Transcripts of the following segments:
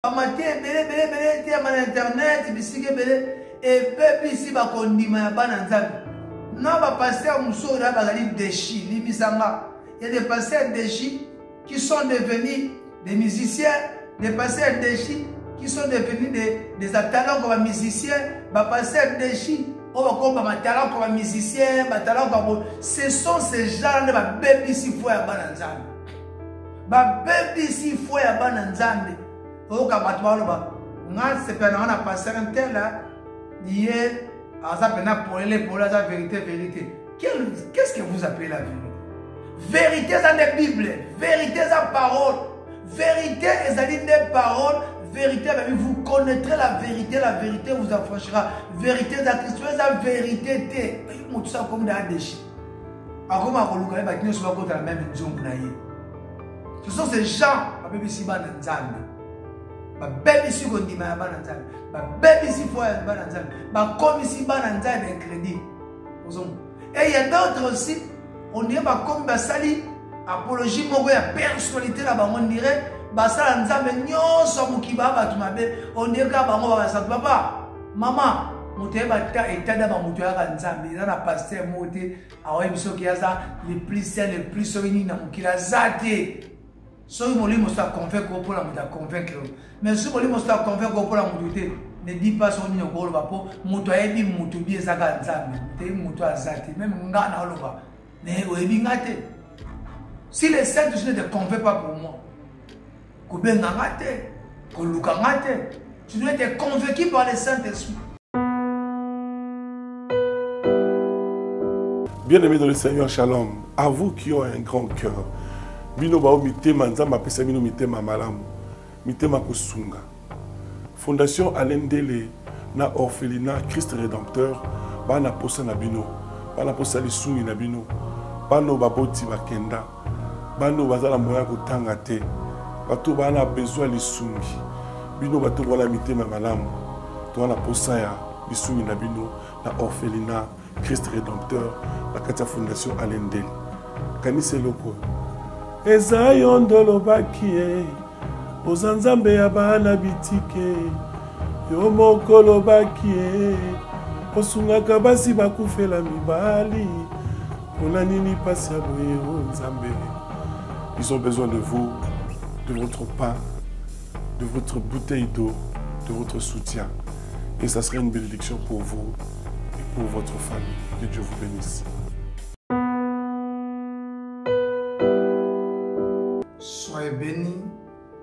Amaté belé ti ama internet bisike belé et peuple ici ba kondima ya bana nzambe. Non ba pasteur muso da ba gali déchi libisanga. Il y a des pasteurs déchi qui sont devenus des musiciens, des pasteurs déchi qui sont devenus des talents comme musiciens, ba pasteurs déchi on va comme ba talents comme musiciens, ba talents comme ce sont ces gens là ba baby ici faut ya bana nzambe. Ba baby ici faut ya bana nzambe. Oh, quand tu vas là-bas, c'est pas un pasteur tel là, hier, à ça peine pour la vérité. Qu'est-ce que vous appelez la vérité? Vérité, c'est la Bible. Vérité, c'est la parole. Vérité, c'est des paroles. Vérité, vous connaîtrez la vérité vous affranchira. Vérité, c'est la vérité. Tout ça comme des déchets. Alors, la même ce sont ces gens, qui ba baby si ko ndima ya bana nzambe ba baby si foi ya bana nzambe ba comme si bana nzambe crédit et il y a d'autres aussi on dirait ba comme ba sali apologie moko ya personnalité la ba on dirait ba sala nzambe nyonso mukiba ba tumabe on dirait ka bango ba sa papa maman moté ba ta etada ba muto ya nzambe na pasteur moté awe biso ki aza le plus saint le plus soigné na mukila zate. Si vous voulez me convaincre pour la convaincre, mais si vous voulez me convaincre pour la moudouté, ne dis pas son nom pour le vapo, moutoyebi moutoubi zaga nzambe, te moutou azati, même ngana oloba, ne oyebi ngate. Si les saints ne te convainquent pas pour moi, koube ngate, koluka ngate, tu dois être convaincu par les Saint-Esprit. Bien-aimés dans le Seigneur, shalom, à vous qui ont un grand cœur. Bino bao mitema nzamba pesa bino mitema malamu mitema kusunga. Fondation Alendele na orphelinat Christ Rédempteur bana posa na bino bana posa lisungi na bino bano baboti bakenda bano bazala moya kotanga te bato bana besoin lisungi bino bato wala mitema malamu to na posa ya lisungi na bino na orphelinat Christ Rédempteur la kata Fondation Alendele kanise loko eza yondolo bakie ozanzambe ya bana bitike yo mokolo bakie osungaka basi bakufela mibali pona nini pasi ya boye o nzambe. Ils ont besoin de vous, de votre pain, de votre bouteille d'eau, de votre soutien, et ça serait une bénédiction pour vous et pour votre famille. Que Dieu vous bénisse. Soyez bénis,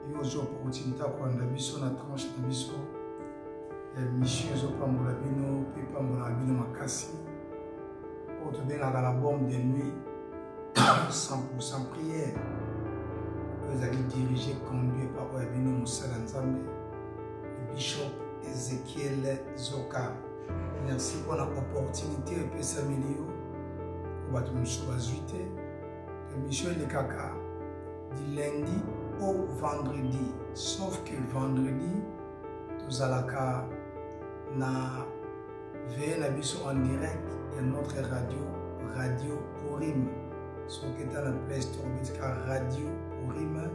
et aux opportunités pour la mission, la tranche de mission, les missions, les opportunités, les opportunités, makasi, pour te donner la bombe de nuit, 100% prière. Vous allez diriger, conduire par Wabino Moussa Nzambe, le bishop Ezekiel Zoka. Merci pour l'opportunité de s'améliorer. Pour votre mission, la mission est le caca. Du lundi au vendredi, sauf que vendredi, nous allons na veiller na biso en direct et notre radio Purim. Ce qui est dans la Play Store, radio Purim,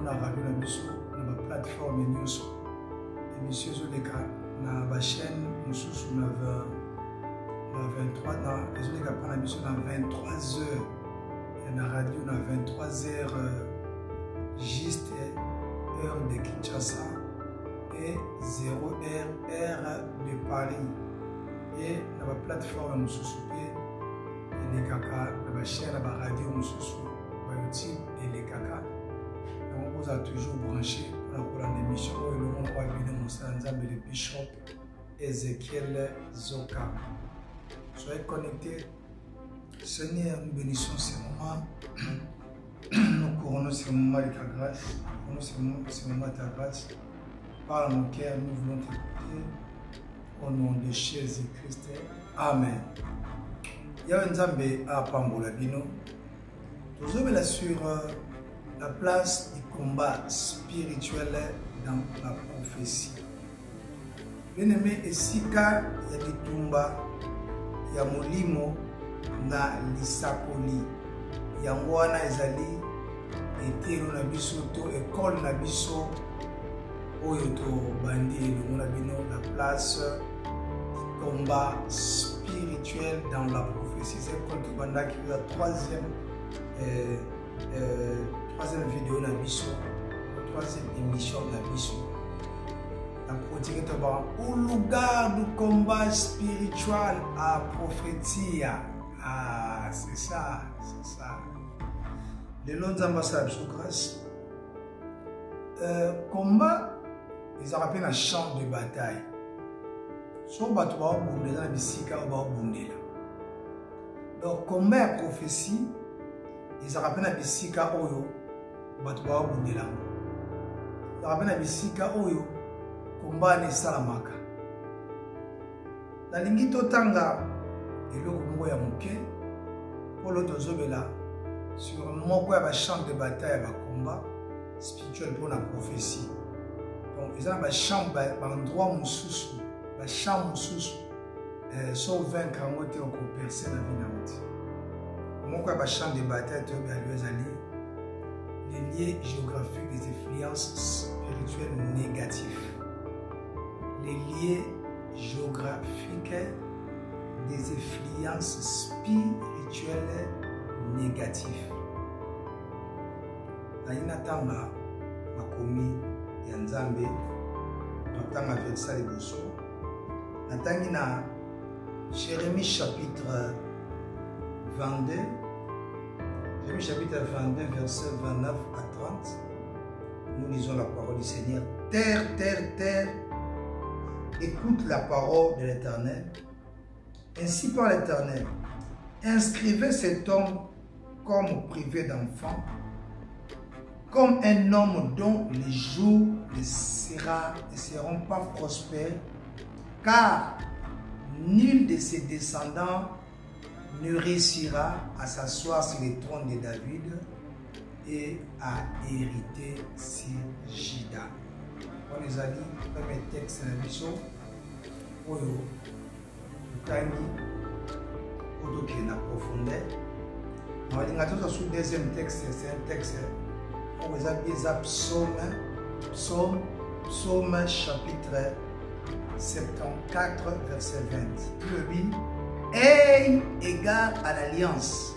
on a radio na biso na la plateforme news. Et monsieur Zoleka na la chaîne nous sommes na 23 na Zoleka na biso na 23h. La radio na 23h juste heure de Kinshasa et 0h heure de Paris. Et la plateforme nous soupé et les caca, la chaîne la radio nous YouTube et les caca. On vous a toujours branché pour la émission où le monde va venir nous le bishop Ezekiel Zoka. Soyez connectés. Seigneur, nous bénissons ces moments. Nous couronnons ces moments de ta grâce. Nous couronnons ces moments de ta grâce. Par nos cœurs, nous voulons t'écouter. Au nom de Jésus-Christ. Amen. Yahweh Nzambe a Pambola Bino. Nous sommes sur la place du combat spirituel dans la prophétie. Bien-aimé, Esika, il y a des Tumba, il y a Molimo. Na lisakoli yango wana ezali etero na biso to école na biso Oyoto Bandi, la place combat spirituel dans la prophétie. C'est contre Banda qui est la troisième vidéo de Bisso, la troisième émission de Bisso. La protéine au lugar du combat spirituel à prophétie. Ah, c'est ça, c'est ça. Les longs ambassadeurs sous grâce. Combat, ils appellent un champ de bataille. Soit on va bouler dans la bisika ou va bouler. Donc, combat à prophétie, ils appellent un bisika oyo, va bouler là. Ils appellent un bisika oyo, combat ne salamaka. La lingito tanga, et le combat ya moké, pour l'autre zobela, sur mon quoi va champ de bataille, va combat spirituel pour la prophétie. Donc, ils ont un champ, un endroit moussous, un champ moussous, sauf 20 ans, on peut percer la vie. Mon quoi va champ de bataille, les liens géographiques des influences spirituelles négatives. Les liens géographiques des influences spirituelles négatives. Natanga makomi ya Nzambe natanga verset liboso natangi na Jérémie chapitre 22 Jérémie chapitre 22 verset 29 à 30. Nous lisons la parole du Seigneur. Terre, terre, terre, écoute la parole de l'Éternel. Ainsi par l'Éternel, inscrivez cet homme comme privé d'enfant, comme un homme dont les jours ne seront pas prospères, car nul de ses descendants ne réussira à s'asseoir sur le trône de David et à hériter sur Juda. On les a dit, le premier texte de la mission, Oyo, Tangi, Odo qui est en profondeur. On va dire sur le deuxième texte, c'est un texte. On vous a dit Psaume chapitre 74, verset 20. Le dit, aie égard à l'alliance,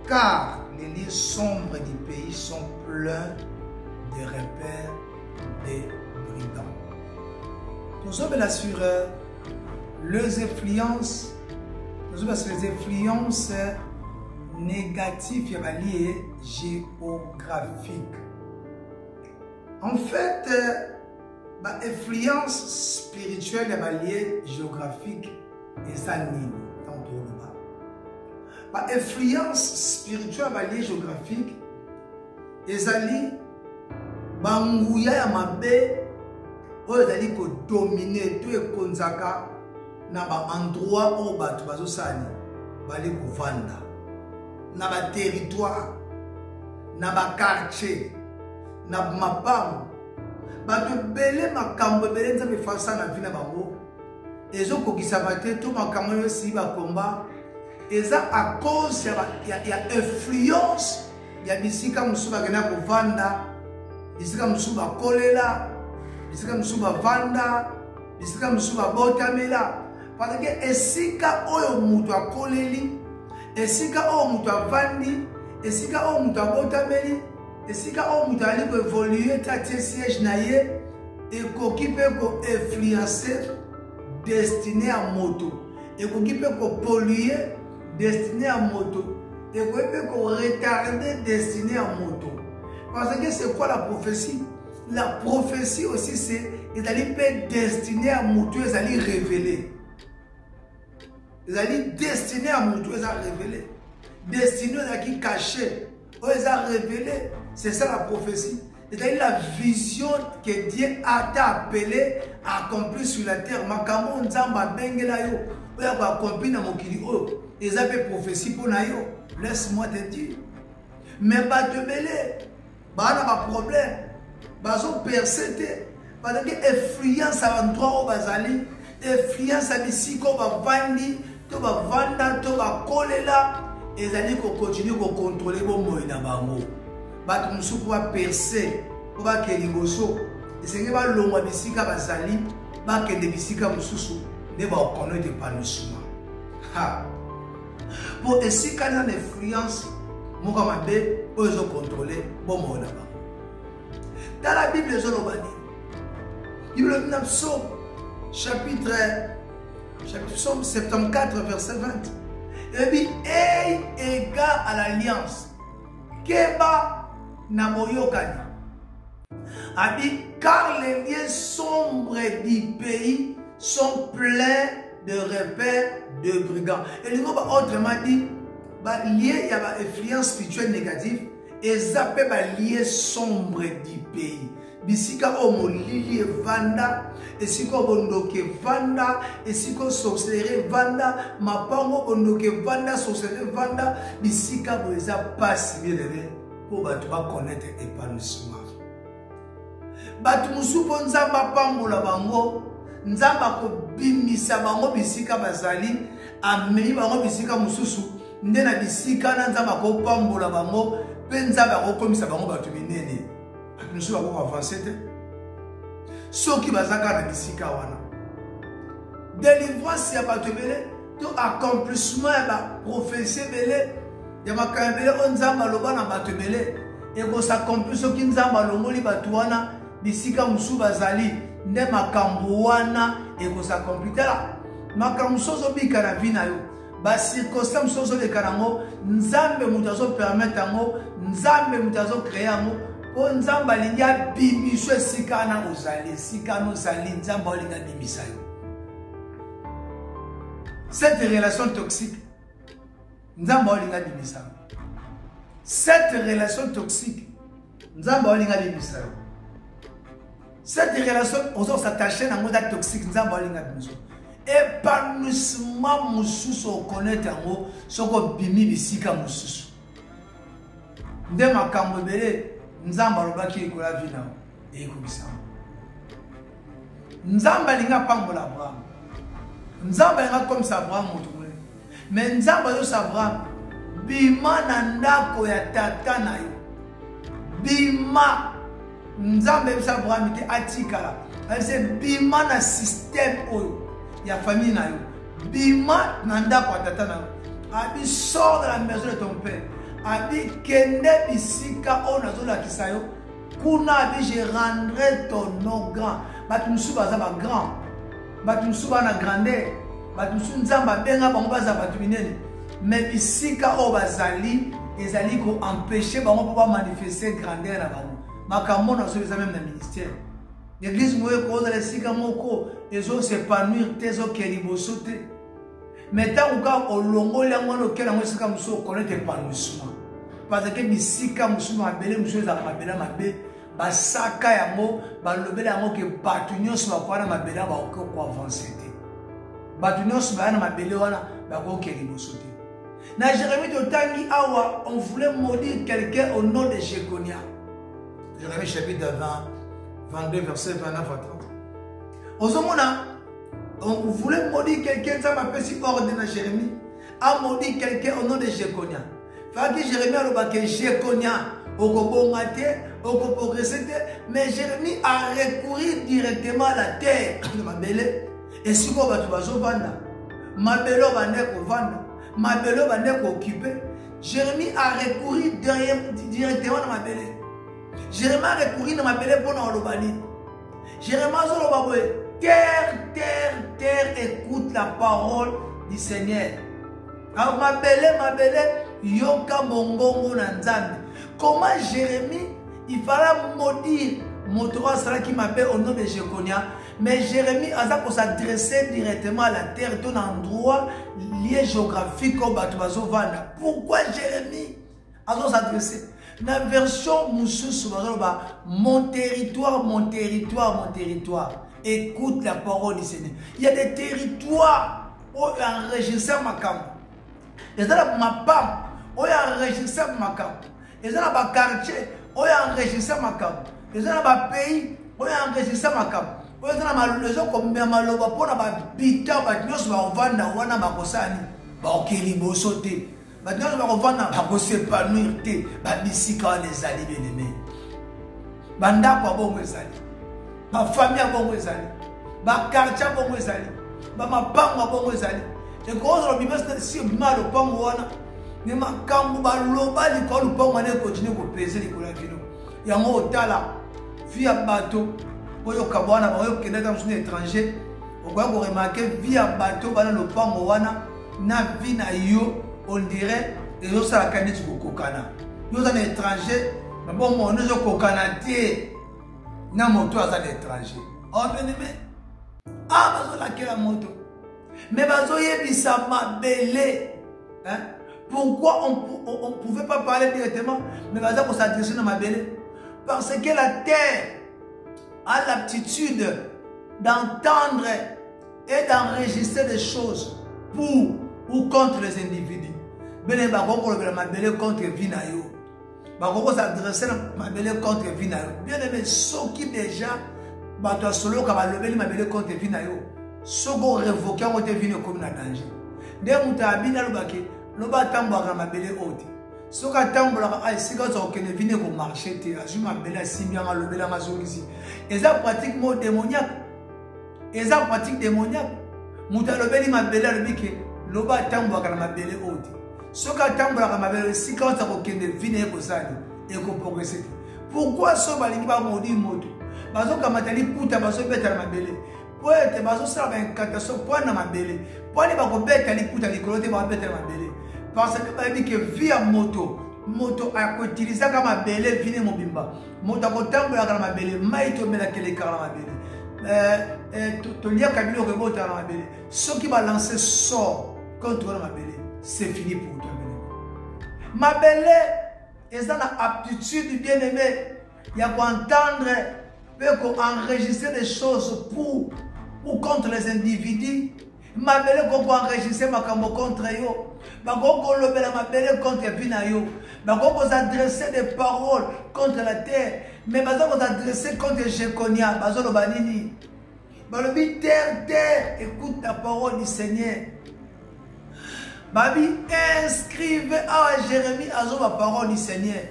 car les lieux sombres du pays sont pleins de repères des brigands. Nous sommes là sur les influences, négatif lié géographique. En fait, l'influence spirituelle liée géographique et ça nini tantôt là. L'influence spirituelle liée géographique et ça li bangouya ya mabe oyo dali ko dominer tout et konzaka na ba endroit où batu bazosani bali ko vanda. Na ba territoire, na ba quartier, na mapam, bato belé makambo belé nzambe fasa na vie na bango. Ezo kokisa bate to makambo yo si ba combat. Eza à cause ya influence ya bisika musuba gena ko vanda, bisika musuba kolela, bisika musuba vanda, bisika musuba botamela. Parce que esika oyo mutu akoleli, esika o mutu avandi, esika o mutu abotameli, esika o mutu ali ko évoluer tatie siège na ye ekoki pe ko influencer destiné à moto, ekoki pe ko polluer destiné à moto, ekoki pe ko retarder destiné à moto. Parce que c'est quoi la prophétie? La prophétie aussi c'est ezali pe destiné à moto, ezali révélé. Ils allaient destiné à mon Dieu, ils ont révélé. Destiné à qui caché, ils ont révélé. C'est ça la prophétie. C'est-à-dire la vision que Dieu a appelé à accomplir sur la terre. Makamo nzamba bengela yo, oya ko accomplir na mokili oyo. Ils ont fait prophétie pour na yo. Laisse-moi te dire. Mais pas de belé. Ba na ba problème. Ba zo persété. Parce que influence à l'endroit où bazali, influence à bisiko ba vandi. To ba vanda to ba kolela ezali ko continue ko contrôler bo moyo na bango bato musuku ba percer ko ba keliboso esengeli balongwa bisika bazali bakende bisika mosusu nde bakonaître épanouissement. Pour esika na influence moko mabe oyo ezocontrôle bomoi na bango. Dans la Bible ezoloba nini? Bible na Psaume chapitre Psaume 74 verset 20. Et dit hey égard à l'alliance keba na boyokani. Abi car les lieux sombres du pays sont pleins de repères de brigands. Et les mots autrement dit, lié il y a une influence spirituelle négative et zappé lié sombre du pays. Bisika omo lili vanda, et si ko bondoke vanda, et si ko sorcellerie vanda, mapango bondoke vanda, sorcellerie vanda, bisika boeza passe bien pour connaître épanouissement. Batu musupo nzamba pambola bango, nzamba ko bimisa bango bisika bazali, amemi bango bisika mususu, nde na bisika na nzamba ko pambola bango, pe nzamba ko komisa bango batu binene. Batu mususu bako avancer te. Soki bazaka na bisika wana. Délivrance ya batu bele, to accomplissement ya ba prophétie bele, ya makambele on nzamba loba na batu bele, et ko s'accomplir soki nzamba longoli batu wana. Bisika musu bazali nde makambo wana ekosakompli tala makambo sozo bika na vie na yo ba circonstance sozo leka nango nzambe mutu azo permettre yango nzambe mutu azo créer yango po nzambe alingi abimiso esika na ozali esika na ozali nzambe alingi abimisa yo. Cette relation toxique nzambe alingi abimisa yo. Cette relation toxique nzambe alingi abimisa yo. Cette relation, on s'attache à un mode toxique, nous avons un épanouissement, nous connaître un mot, ce qu'on bimi bisika mususu. Nous avons un bébé, nous avons un bébé qui est la vie et écoute. Nous avons un bébé Abraham. Nous avons un comme ça Abraham, mais nous avons un Abraham. Bima nanda ko ya tata na yo. Bima nzambe bisa Abraham te atikala. C'est bima na système oyo ya famille na yo. Bima nanda ko tata na yo. Abi sort de la maison de ton père. Abi kende bisika ona zola kisayo. Kuna abi je rendrai ton nom grand. Batu musu baza ba grand. Batu musu na grandeur. Batu musu nzamba benga bango baza batu binene. Mais bisika o bazali ezali ko empêcher bango pour manifester grandeur na bango. Makambo na so même na ministère. L'église moye ko za lesika moko ezo s'épanouir tezo keliboso te. Mais tant que olongoli yango no kela ngo sika muso connaître épanouissement. Parce que bisika muso mabele muso za mabela mabe basaka yango balobela yango ke batu nyonso bakwana mabela ba ko avancer te. Batu nyonso ba na mabele wana ba ko keliboso te. Na Jérémie de Tangi Awa, on voulait maudire quelqu'un au nom de Jéconia. Jérémie chapitre 20, 22, verset 29 à 30. Au Zomona, on voulait maudire quelqu'un, ça m'appelle si ordre à Jérémie, a maudit quelqu'un au nom de Jéconia. Fait que Jérémie a le Jéconia, au Gobongate, au Gobogressete, mais Jérémie a recouru directement à la terre de ma belle. Et si vous avez vanda, ma belle va naître vanda. Ma belle va naître occupée. Jérémie a recouru directement dans ma belle. Jérémie a recouru dans ma belle pour nous le Jérémie a dit terre, terre, terre, écoute la parole du Seigneur. Alors ma belle, yoka mongongo nanzambe. Comment Jérémie, il fallait maudire mon droit, c'est qui m'appelle au nom de Jéconia. Mais Jérémie a s'adresser directement à la terre d'un endroit lié géographique au Batubazovana. Pourquoi Jérémie a s'adresser? Dans la version Moussous, mon territoire, mon territoire, mon territoire. Écoute la parole du Seigneur. Il y a des territoires où il y a un régisseur Makam. Il y a ma femme où il y a un régisseur Makam. Il y a un quartier où il y a un régisseur Makam. Il y a un pays où il y a un régisseur Makam. Oyo na malozo kombia maloba pona ba bita ba nyonso ba ovanda wana ba kosani ba okeli boso te ba nyonso ba ovanda ba kosepanouir te ba bisika les ali bien-aimés banda kwa bongo ezali ma famille a bon ezali, ma quartier a bon ezali, ma banque a bon ezali. Et quand on a mis si mal au pango wana, ne ma kambu ba loba li ko lu pango ne continue ko peser li ko la vino. Ya ngo otala via bateau, oyo kabwana ba oyo kenda dans un étranger, o kwa ko remarquer via bateau bana le pango wana na vie na yo on dirait et yo ça la kaniti ko kokana. Yo za étranger, mais bon mon nous kokana tie na moto à l'étranger. Oh bien aimé. Ah bazo la kela moto. Mais bazoyebisa mabele. Hein? Pourquoi on ne pouvait pas parler directement, mais bazo pour s'adresser à mabele? Parce que la terre a l'aptitude d'entendre et d'enregistrer des choses pour ou contre les individus. Bien bako le mabele contre Vinayo. Bako s'adresser à mabele contre Vinayo. Bien aimé, ceux qui déjà bato solo ka balobeli mabele contre Vinayo. Sogo révoqué on te venu comme na danger. Dès muta abina lobake, loba tambo ka mabele oti. Soka tambo la ka sika zo ke ne vini ko marché te azuma mabele simia nga lobela mazongisi. Eza pratiquement démoniaque. Eza pratique démoniaque. Muta lobeli mabele lobike, loba tambo ka mabele oti. Soka tambo la ka mabele sika zo ke ne vini ko sali et ko progresser. Pourquoi so balingi ba modi moto? Bazo kamatali puta bazo beta mabele. Pour être bazo ça une catastrophe pour na mabele. Pour aller ba ko beta li puta li kolote ba beta mabele. Parce que ba dit que via moto a ko utiliser comme mabele vine mobimba. Moto ko tambola kama mabele, maito mela kele kala mabele. To lia kabilo ko bota na mabele. Ceux qui va lancer sort contre la mabele, c'est fini pour toi. Mabele est dans l'aptitude bien aimé. Il y a quoi entendre peut enregistrer des choses pour ou contre les individus. Mabele ko enregistrer makambo contre yo. Bako lobela mabele contre Vinayo. Bako adresser des paroles contre la terre. Mais bako adresser contre Jekonia. Bazo lo banini. Balobi terre, écoute la parole du Seigneur. Babi inscrivez à Jérémie azo la parole du Seigneur.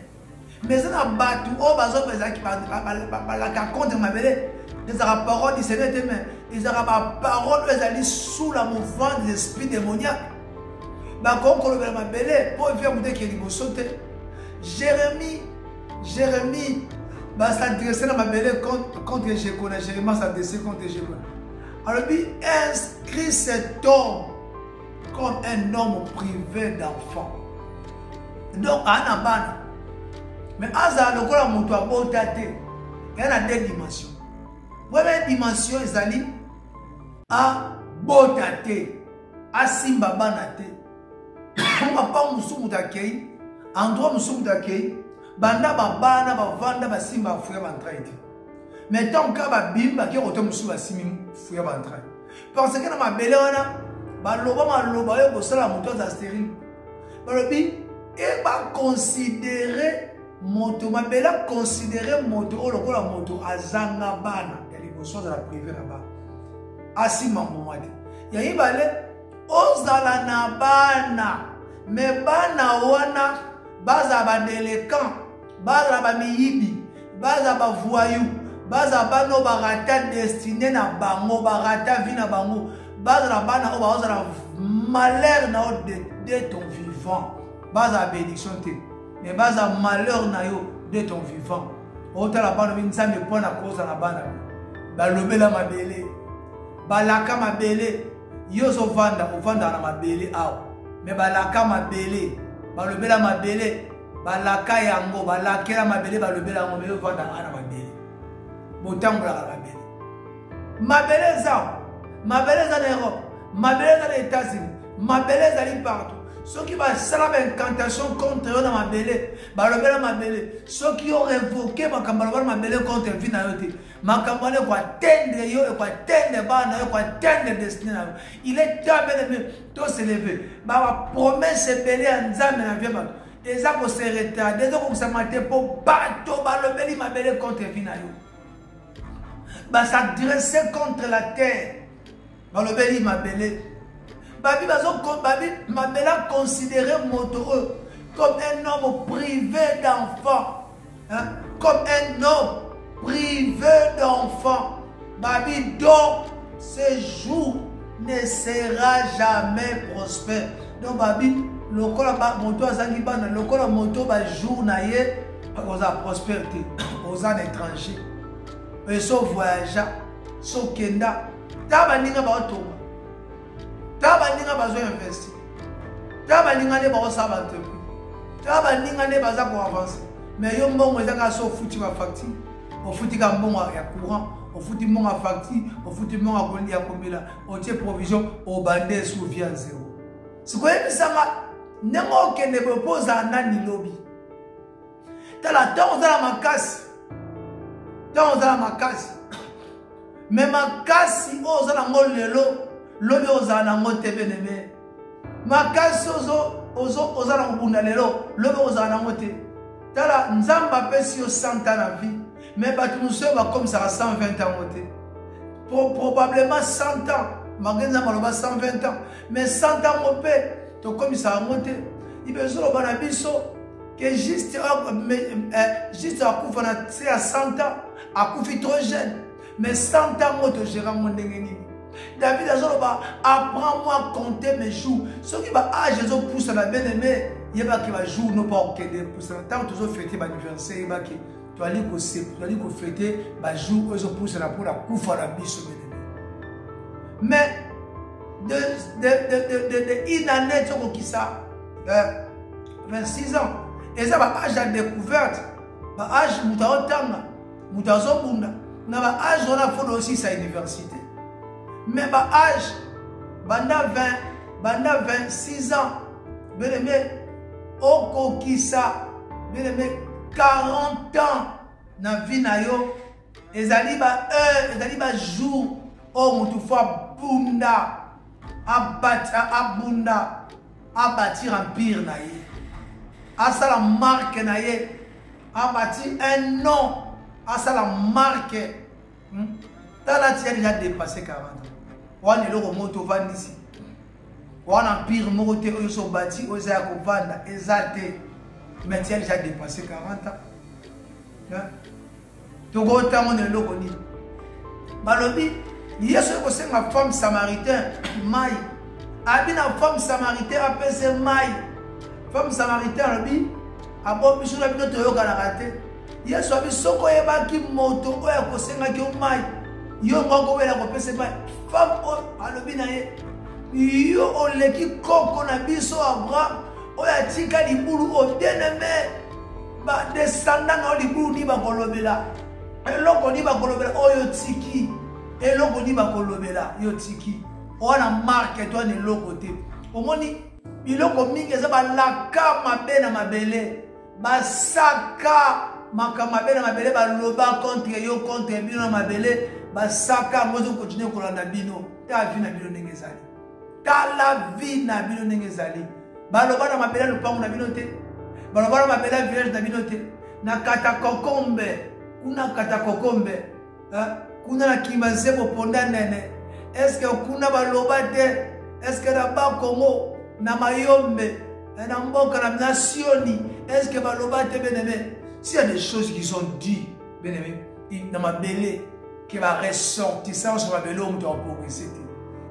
Mais ça n'a pas tout. Oh, bazo bezaki la contre mabele. Les parole du Seigneur te met. Ils ont la parole ils allaient sous la mouvement des esprits démoniaques. Bah quand le mabele pour faire monter qui est sauter. Jérémie bah s'adresser à mabele contre Jéconia. Jérémie s'adresser contre Jéconia. Alors lui inscrit cet homme comme un homme privé d'enfant. Donc anabana. Mais Aza le quoi mon toit beau tate. Il y a deux dimensions. Première dimension ils allaient à beau tate, à simba banate. On va pas musumu takei, endroit musumu takei. Banda babana bavanda basimba fuya bantraite. Mais tant que ba bimba qui roto musumu basimi fuya bantraite. Parce que na mabele wana maloba yo kosala moto za stérile. Balobi et ba considérer moto mabela considérer moto o lokola moto azanga bana ya liboso za la privé là-bas. Asima momade. Ya ibale ozala na bana me bana wana baza ba délinquant, baza ba miyibi, baza ba voyou, baza bano barata destiné na bango, barata vie na bango, baza na bana o baza na malheur na de ton vivant. Baza bénédiction te. Mais baza malheur na yo de ton vivant. Ota la bana binza me pona cause na bana. Ba lobela mabele. Balaka mabele. Yo so vanda na mabele aw. Mais balaka mabele. Balobela mabele. Balaka yango balakela mabele balobela yango me yo vanda na mabele. Botambola mabele. Mabele za. Mabele za na Europe. Mabele za na États-Unis. Mabele za li partout. Ceux qui vont faire une incantation contre eux dans ma belle, ceux qui ont révoqué ma belle contre Vinayote, ma campagne va atteindre yo et va atteindre bana, va atteindre destinée. Il est temps de se lever. Ma promesse est belle en zame na vie bato. Et ça pour se retarder, donc ça m'a été pour bateau, ma belle contre Vinayo. Bah s'adresser contre la terre. Ma belle. Babi Mabela considéré motoreux comme un homme privé d'enfant. Hein? Comme un homme privé d'enfant. Babi, donc, ce jour ne sera jamais prospère. Donc, Babi, le moto azangi bana, le moto ba jour na ye, aux prospérité, aux étrangers. Et so voyageur, so kenda, taba ninga ba otonga. Taba ninga ba zo investir. Taba ninga ne ba sa ba entreprise. Taba ninga ne ba za ko avancer. Mais yo mbongo ezaka so futi ba facture. O futi ka mbongo ya courant, o futi mbongo ya facture, o futi mbongo ya kondi ya kombela, o tie provision, o bande sous via zéro. C'est quoi bisanga nengo kende proposa nani lobby. Tala temps za la makasi. Temps za la makasi. Mais makasi oza na ngolelo, lobby oza na ngote beneme. Makasi oza na ngunda lelo, lobby oza na ngote. Tala nzamba pesi yo 100 ans na vie. Mais nous sommes comme ça à 120 ans. Probablement 100 ans. Magenza maloba 120 ans. Mais 100 ans mon père, to comme ça a monté. Il veut solo banabiso que juste à Koufana à 100 ans, à Koufi trop jeune. Mais 100 ans moi te gérer mon dengeni. David Azoloba apprends-moi à compter mes jours. Ceux qui va âge ils ont poussé la bien-aimée, il va qui va jour non pas aucun pousse. Tant que tu as fêté l'anniversaire, il va qui tu as dit que fêter ba jour ils ont poussé la pour la Koufana biso bien-aimé. Mais de une année qui ça 26 ans et ça va âge de découverte va âge mutaotanga mutazobunda na va âge on a fait aussi sa université mais va âge banda 26 ans bien aimé oko kisa bien aimé 40 ans na vie na yo ezali ba heure ezali ba jour o mutu fa bunda abunda abatir empire na ye asa la marque na ye abati un nom asa la marque tala tia déjà dépassé 40 ans wana eloko moto vandisi wana empire moko te oyo so bati oyo ya kovanda eza te mais tia déjà dépassé 40 ans tokotango na eloko nini balobi Yesu est aussi ma femme samaritaine, maï. Abina femme samaritaine appelle c'est maï. Femme samaritaine, abi, abo bisu na bino toyo kana raté. Yesu abi soko yeba ki moto oya kosenga ki maï. Yo ngoko wela ko pese maï. Femme o alobi na ye. Yo oleki koko na biso Abraham oya tika libulu o deneme ba descendant na libulu ni ba kolobela. Eloko ni ba kolobela oyo tiki. Et l'autre dit va kolobela yo tiki on a marqué toi ne l'autre côté au moni biloko mingi za ba laka mabena mabele ba saka makama bena mabele ba loba contre yo contre bino mabele ba saka mozo continuer kolanda bino ta vie na bino ngezali ta la vie na bino ngezali ba loba na mabele lupango na bino te ba loba na mabele village na bino te na kata kokombe kuna kata kokombe kuna na kimazebo ponda nene est-ce que kuna baloba te est-ce que na ba Congo na mayombe na mboka na nationi est-ce que baloba te beneme s'il y a des choses qui sont dites beneme na mabele qui va ressortir ça sur mabele on doit progresser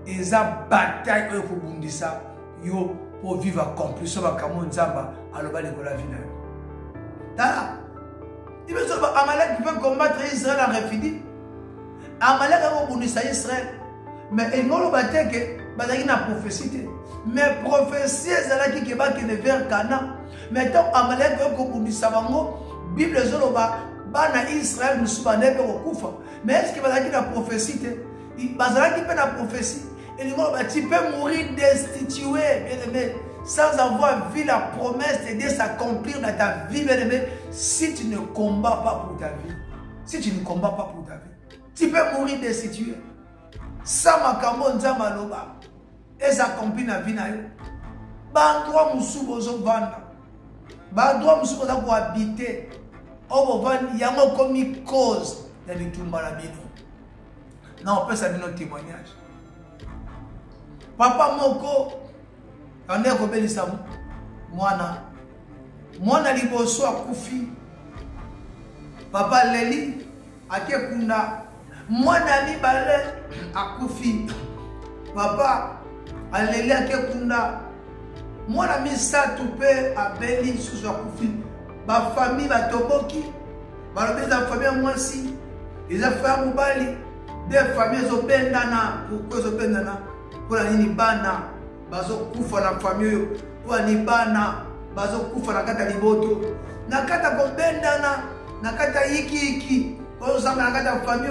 et ça bataille ko bundisa yo pour vivre accompli so ba kamo nzamba aloba le la vie na ta il veut dire Amalek peut combattre Israël en Rephidim. Amalek a bundisa Israël mais il n'ont pas dit que bazaki na prophétie mais prophétie ezalaki ke ba kene vers Canaan mais tant Amalek a bundisa bango Bible zoloba bana Israël musuba nebe okufa mais est-ce que bazaki na prophétie bazalaki pe na prophétie et il n'ont pas tu peux mourir destitué bien aimé sans avoir vu la promesse de s'accomplir dans ta vie bien aimé si tu ne combats pas pour ta vie si tu ne combats pas pour ta vie tu peux mourir destitué. Sama kamo nzamba loba. Et ça accomplit na vie na yo. Ba droit musu bozo vanda. Ba droit musu bozo ko habiter. Obo vandi yango komi cause de bitumba na bino. Na on peut ça bino témoignage. Papa moko ande ko belisa mwana liboso akufi. Papa leli akekunda Moi, Nami Balé, à Koufi, papa, à Lélia Kekunda, moi, Nami Satoupé, à Béli, sous Koufi, ma famille, ma Toboki, ma famille, moi aussi, les affaires Moubali, des familles, au Bendana, pourquoi au Bendana, pour la Nibana, Bazo Koufa, la famille, pour la Nibana, Bazo Koufa, la Kata Liboto, Nakata Bendana, Nakata Iki, on s'en va la famille.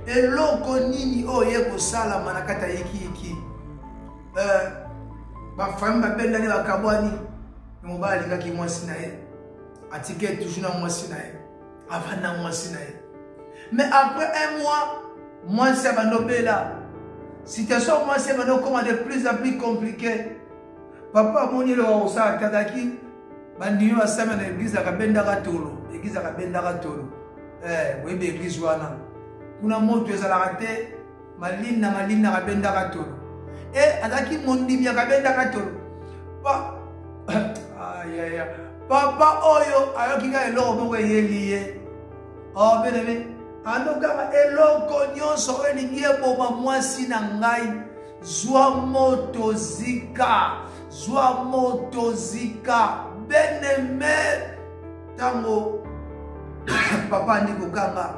Et l'on nini oh yeko sala manakata iki ma famille m'appelle dans la kabwani mobali ngaki mwasi na ye atike toujours na mwasi na ye avant na mwasi na ye mais après un mois moi c'est bandobela situation moi c'est bando comme de plus en plus compliqué papa moni le wa sa kadaki bandi yo asema na église ya kabenda katolo église ya kabenda katolo oui église wana kuna moto ezalaka te malina kabenda katolo azaki mondimi ya kabenda katolo papa oyo ayoki ka eloko moko eyeli ye beneme andokaka eloko nyonso oyo elingi eboma mwasi na ngai zwa moto zika beneme ntango papa andi kokanga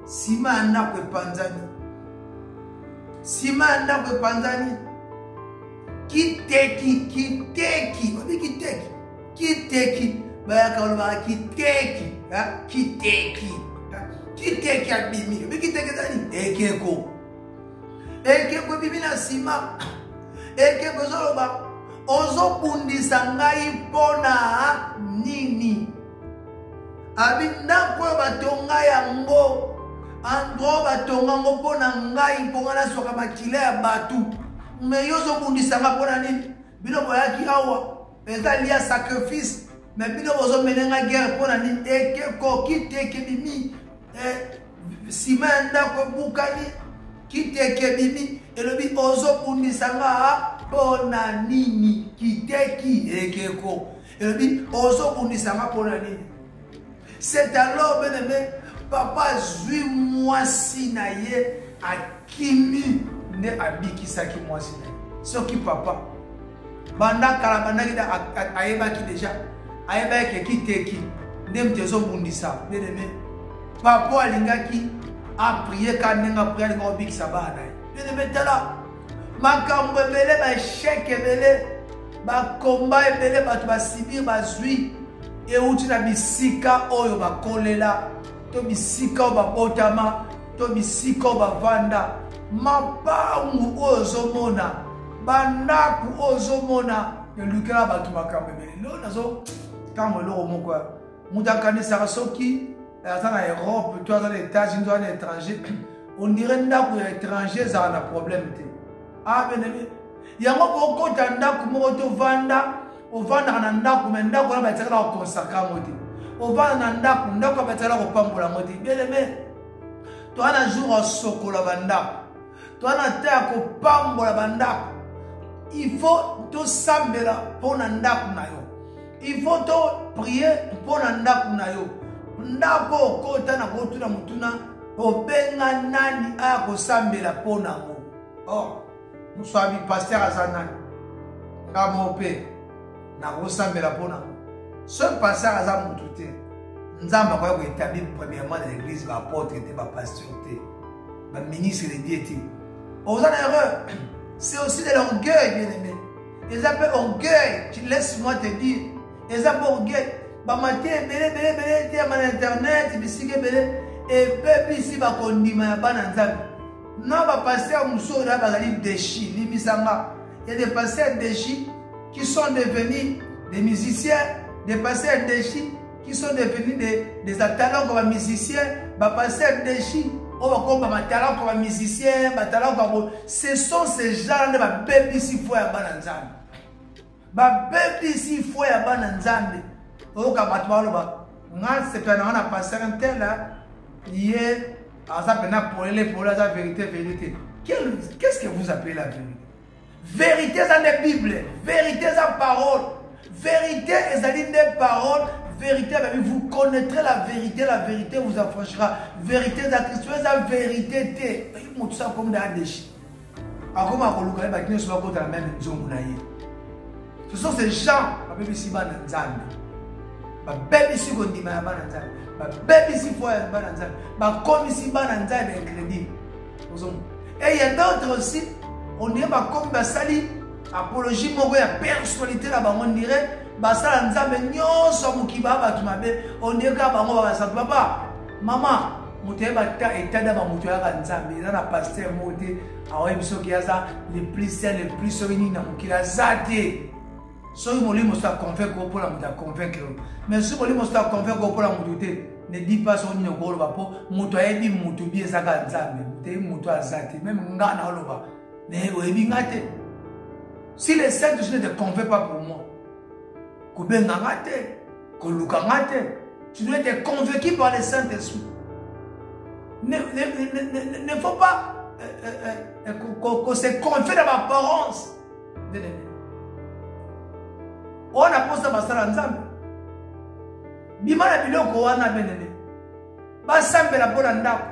sima ya ndako epanzani kiteki bayaka olobaka kiteki abimi obi kiteki ezali ekeko ebimi na sima ekeko ezoloba ozobundisa ngai mpona nini abi ndako oyo batonga yango andro batonga ngo mpona ngai mponga nasoka makila ya batu me yo ozobundisa nga mpona nini bino boyaki awa eza lia sacrifice me bino bozomene nga guerre mpona nini ekeko kiteke bimi sima ya ndako ebukani kiteke bimi elobi ozobundisa nga mpona nini kiteki ekeko elobi ozobundisa nga mpona nini. C'est alors bien aimé papa zui mwasi na ye akimi ne abikisaki mwasi na ye soki papa banda kala banda kita ayebaki déjà ayebaki kiteki nde mte ezobundisa bien aimé papa alingaki aprier ka ndenge aprier alinga obikisa bana ye bien aimé tala makambo ebele baesheke ebele bakomba ebele bato basibir bazwi euti na bisika oyo bakolela to bisika oyo babotama to bisika oyo bavanda mapangu oyo ozomona bandaku oyo ozomona elukela bato makambo ebele lelo nazo ntango eloko moko moto akanisaka soki aza na Europe to aza na États-Unis to aza na étranger on dirait ndako ya étranger ezala na problème te benemi yango bokota ndako moko tovanda ovanda na ndako me ndako na batsaka la konsakra moti ovanda na ndako batsaka la kopambola moti bien aimé to ana jour sokola bandako to ana ta kopambola bandako il faut to sambela pona ndako na yo il faut to prier pona ndako na yo ndako kota na kotuna mutuna obenga nani a kosambela pona ngo muswabi pasteur azanani ngamope na kosambela pona ce pasteur aza mutu te nzamba kwa koétablir premièrement dans l'église bapôtre te bapasteur te baministre de Dieu te oza na erreur c'est aussi de l'orgueil bien aimé ils appellent orgueil tu laisse-moi te dire ils appellent orgueil bamate ebele te ya mana internet bisika ebele epe bisi bakondima ya bana nzambe non bapasteur mosusu oyo bazali déchis limisanga il y a des pasteurs déchis qui sont devenus des musiciens, des pasteurs déchis qui sont devenus des talents comme musiciens, des pasteurs déchis, des talents comme musiciens, des talents comme... Ce sont ces gens de ma baby si fou à Bananzambe. Ma baby si fou à Bananzambe. Au Kamatwalo, c'est un pasteur tel là, il est à sa peine pour la vérité. Qu'est-ce que vous appelez la vérité? Vérité dans les Bibles, vérité dans la parole, vérité est dans les paroles, vérité, vous connaîtrez la vérité vous affranchira. Vérité de Christ, la vérité, tout ça comme des déchets. Ce sont ces gens qui sont et il y a d'autres aussi, on dirait comme Basali, apologie, personnalité là-bas, on dirait, Basala Nzambe, on dirait que papa, maman, les plus sains, les plus solides, si vous voulez convaincre, mais si vous voulez convaincre, ne dis pas son nom, si les saints ne te convainquent pas pour moi, tu dois être convaincu par les Saint-Esprit. Ne faut pas qu'on se confie dans l'apparence. On a posé ça dans Nzambe. Bimana biloko wana benene. Basambela pona ndako.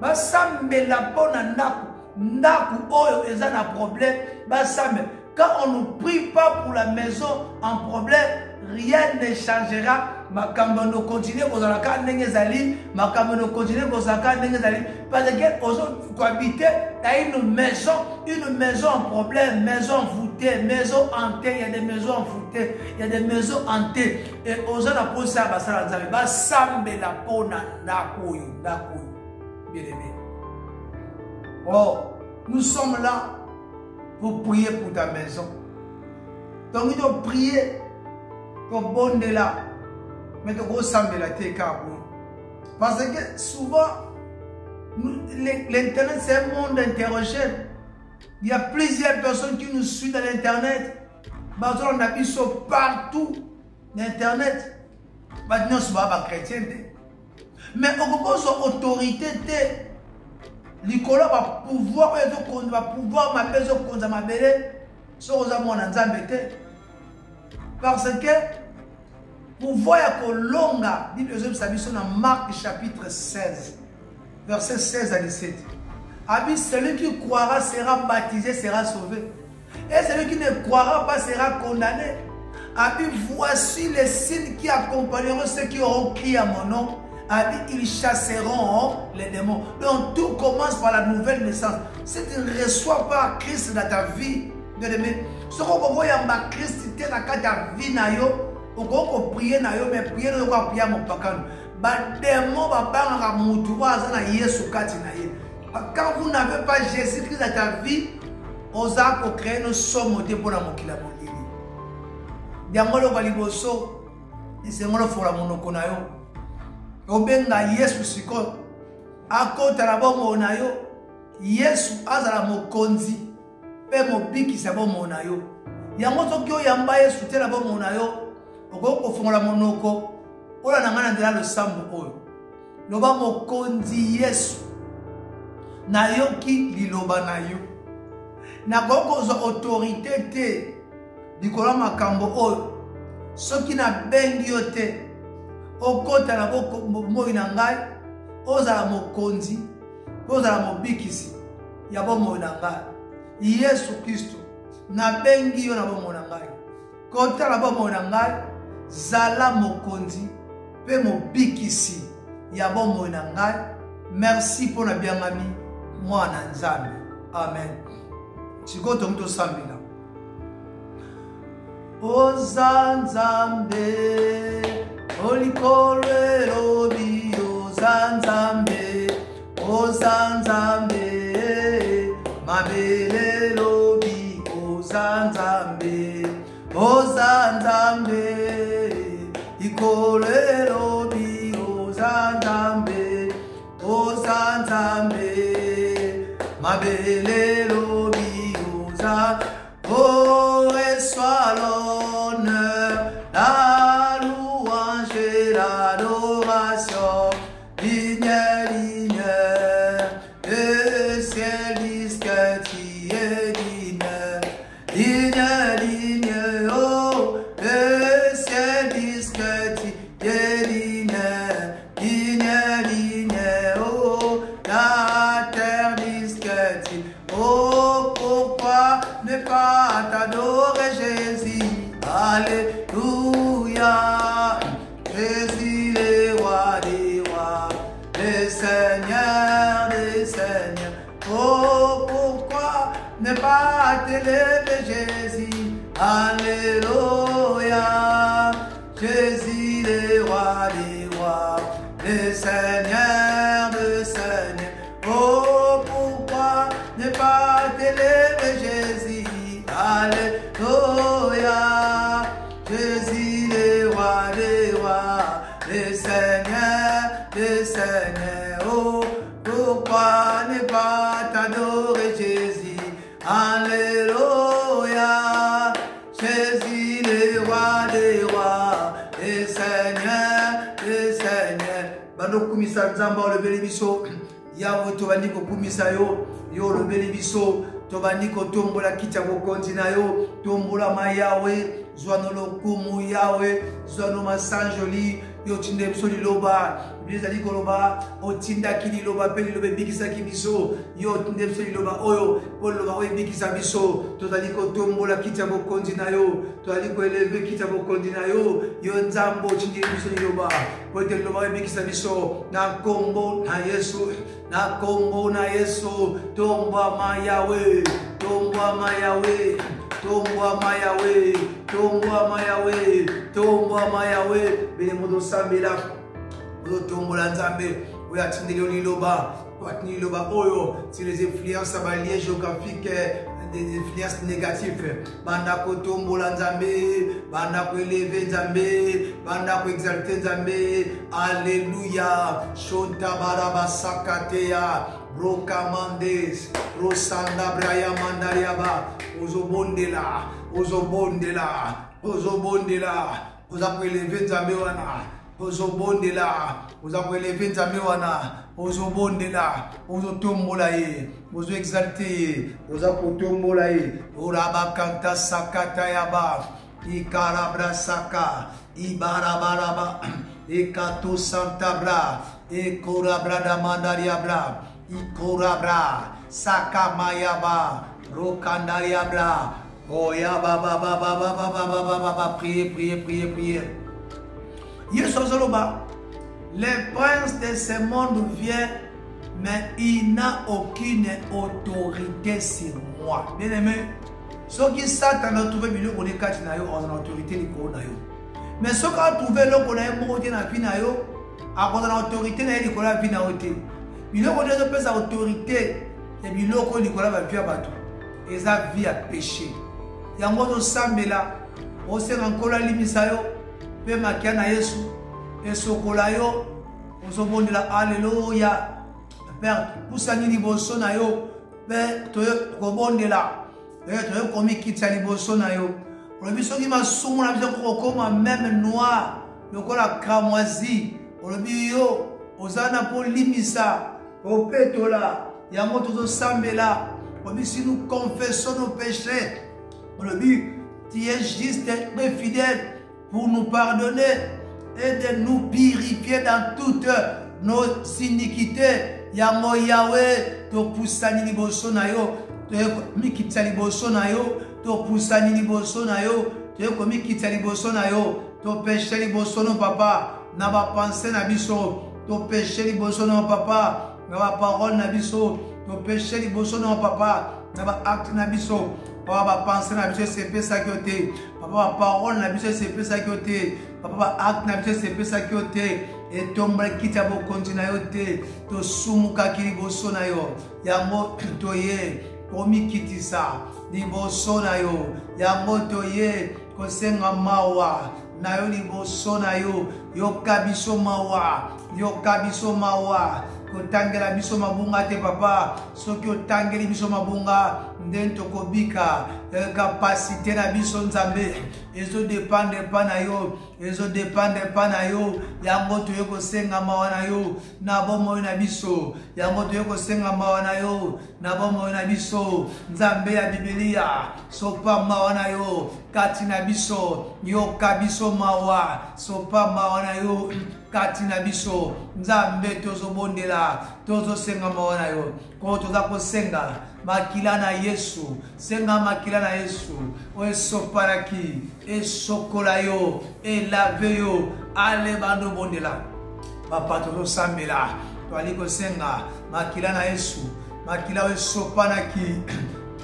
Basambela pona ndako. Ndako oyo eza na problème. Basambe. Quand on ne prie pas pour la maison en problème, rien ne changera. Makambo no continue kozalaka ndenge zali, makambo no continue kozalaka ndenge zali parce que ozo cohabiter dans une maison en problème, maison voûtée, maison hantée, il y a des maisons envoûtées, il y a des maisons hantées et ozo na posa basala nzambe ba sambela pona ndako bien aimé. Oh, nous sommes là pour prier pour ta maison. Donc il doit prier pour bonne de là. Mais de gros semble la tête. Parce que souvent, l'internet c'est un monde hétérogène. Il y a plusieurs personnes qui nous suivent dans l'internet. On a mis partout l'internet. Maintenant, ce n'est pas chrétien. Mais on a une autorité. Nicolas va pouvoir m'appeler parce que pour voir que longa, dit le dans Marc chapitre 16, verset 16 à 17. Celui qui croira sera baptisé, sera sauvé. Et celui qui ne croira pas sera condamné. Voici les signes qui accompagneront ceux qui auront crié à mon nom. Ils chasseront les démons. Donc tout commence par la nouvelle naissance. Si tu ne reçois pas Christ dans ta vie, bien-aimé, ce qu'on voit en Christ, tu es dans ta vie, on peut prier, mais prier, on va prier mon pacan. Démon va banga moutoua na Yesu kati na ye. Quand vous n'avez pas Jésus-Christ dans ta vie, on a créé nos sommes pour la mokila molili. Diamolo baliboso, c'est moi le fora monoko na yo. Obenga Yesu siko. Akota la bomo na yo. Yesu azala mokonzi. Pe mobiki sa bomo na yo. Yango tokyo yamba Yesu te la bomo na yo. Oko fongola monoko. Ola nangana ndela le sambo oyo. Loba mokonzi Yesu. Na yo ki liloba na yo. Na koko zo autorité te. Dikola makambo oyo. Soki na bengi yo te. Okota na boko moi na ngai. Ozala mokonzi. Ozala mobikisi. Ya bomo na ngai. Yesu Kristo. Na bengi yo na bomo na ngai. Kota na bomo na ngai. Zala mokonzi. Pe mobikisi. Ya bomo na ngai. Merci pour la bienvenue. Moi na nzambe. Amen. Sikoto mto sambila. Ozanzambe. Olikole lobi. Ozanzambe. Ozanzambe. Mabele lobi. Ozanzambe. Ozanzambe. Ikole lobi. Ozanzambe. Ozanzambe. Mabele lobi. Ozanzambe. Oh, reçois l'honneur, la louange et l'adoration. Ligne, ligne, le ciel dit que tu es digne. Ligne, ligne, oh, le ciel dit que tu fête. Oh, pourquoi ne pas t'adorer Jésus? Alléluia. Jésus le roi des rois, le Seigneur des seigneurs. Oh, pourquoi ne pas t'élever Jésus? Alléluia. Jésus le roi des rois, le Seigneur des seigneurs. Oh, pourquoi ne pas t'élever Jésus? Alléluia. Jésus le roi des rois, le Seigneur des seigneurs. Oh, pourquoi ne pas t'adorer Jésus? Alléluia. Jésus le roi des rois, le Seigneur des seigneurs. Bando kumisa nzamba le belibiso. Yawo tobani ko kumisa yo le belibiso. Tobani ko tombola kicha ko kontina yo. Tombola mayawe. Zwano lokumu yawe. Zwano masanjoli. Yo tinde biso liloba. Biza di koloba. O tinda kili loba peli lobe bikisa kibiso. Yo tinde biso liloba oyo. Polo loba oyo bikisa biso. Totali ko tombola kicha ko kontina yo. Totali ko eleve kicha ko kontina yo. Yo nzambo tinde biso liloba. Pote loba oyo bikisa biso. Na kombo na Yesu. Na kombo na Yesu. Tomba mayawe. Tomba mayawe. Tomba mayawe. Tomba mayawe. Tomba mayawe. Bene modo sambela. Modo tombola nzambe. Oya tindeli oliloba. Watini liloba oyo. Si les influences abaliées géographiques, des influences négatives. Banda ko tombola nzambe. Banda ko élever nzambe. Banda ko exalter nzambe. Alléluia. Shonta baraba sakateya. Brokamandes. Rosanda braya mandariaba. Ozobondela. Ozobondela. Ozobondela. Oza ko élever nzambe wana. Ozobondela. Oza ko élever nzambe wana. Ozobondela. Ozotombola ye. Ozo exalter ye. Oza ko tombola ye. Oraba kanta sakata yaba. Ikarabra saka. Ibarabaraba. Ekato santabra. Ekorabra damandariabra. Ikorabra. Sakamayaba. Rokandariabra. Oh ya baba, priez. Yesozoloba, le prince de ce monde vient, mais il n'a aucune autorité sur moi. Bien aimé, ceux qui Satan a trouvé milieu pour les quatre nayo en autorité les nayo. Mais ceux qui ont trouvé l'eau pour les mots na vie nayo, à cause de l'autorité na les la vie nayo te. Milieu pour les autres sa autorité, et milieu pour les va vie à bateau. Et sa vie à péché. Yango to sambela o se nkola limisa yo pe makia na Yesu esokola yo ozobondela alleluia père pusani liboso na yo pe to kobondela to komi kitsa liboso na yo olobi soki masumu na biso kokoma même noir lokola cramoisi olobi yo ozana po limisa o petola yango to sambela olobi si nous confessons nos péchés. Le but, tu es juste et fidèle pour nous pardonner et de nous purifier dans toutes nos iniquités. Yango Yahweh, to poussani liboso na yo, to mikitsa liboso na yo, to poussani liboso na yo, to komikitsa liboso na yo, to péché liboso no papa, na ba pensée na biso, to péché liboso no papa, na ba parole na biso, to péché liboso no papa, na ba acte na biso. Papa va penser na biso c'est peu ça qui était. Papa va parole na biso c'est peu ça qui était. Papa va acte na biso c'est peu ça qui était. Et tombe kita bo continue yote. To sumuka kiliboso na yo. Yango toye komi kitisa. Liboso na yo. Yango toye kosenga mawa. Na yo liboso na yo. Yo kabiso mawa. Yo kabiso mawa. Kotangela biso mabunga te papa soki otangeli biso mabunga ndento kobika capacité na biso nzambe ezo dépendre pa na yo yango toye kosenga mawa na yo na bomoi na biso yango toye kosenga mawa na yo na bomoi na biso nzambe ya Biblia sopa mawa na yo kati na biso yo kabiso mawa sopa mawa na yo katina biso nzambe tozobondela tozosenga mawana yo ko toza kosenga makila na Yesu senga makila na Yesu oesoparaki esokola yo elave yo ale bando bondela papa tozosambela twali kosenga makila na Yesu makila oesopanaki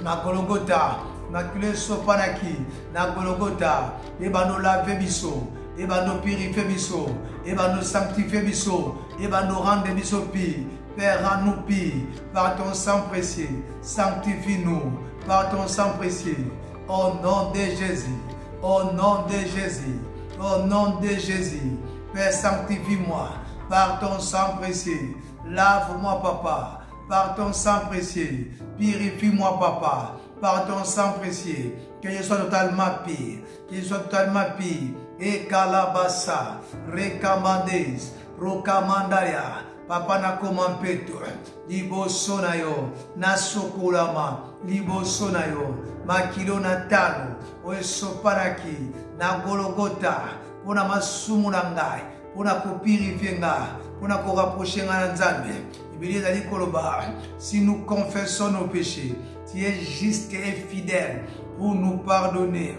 na Golgotha makila oesopanaki na Golgotha ebando lave biso ebando purifier biso ebando sanctifier biso ebando rendre biso pi Père, rends-nous pis par ton sang précieux. Sanctifie-nous par ton sang précieux. Au nom de Jésus. Au nom de Jésus. Au nom de Jésus. Père, sanctifie-moi par ton sang précieux. Lave-moi, papa, par ton sang précieux. Purifie-moi, papa, par ton sang précieux. Que je sois totalement pire. Que je sois totalement pire. Et kalabasa, recommandez, rokamandaya. Papa na komampeto liboso na yo na sokolama liboso na yo makilo na tano oesopanaki na Golgotha pona masumu na ngai pona kopurifie ngai pona korapprocher ngai na Nzambe. Biblia ezali koloba si nous confessons nos péchés tu es juste et fidèle pour nous pardonner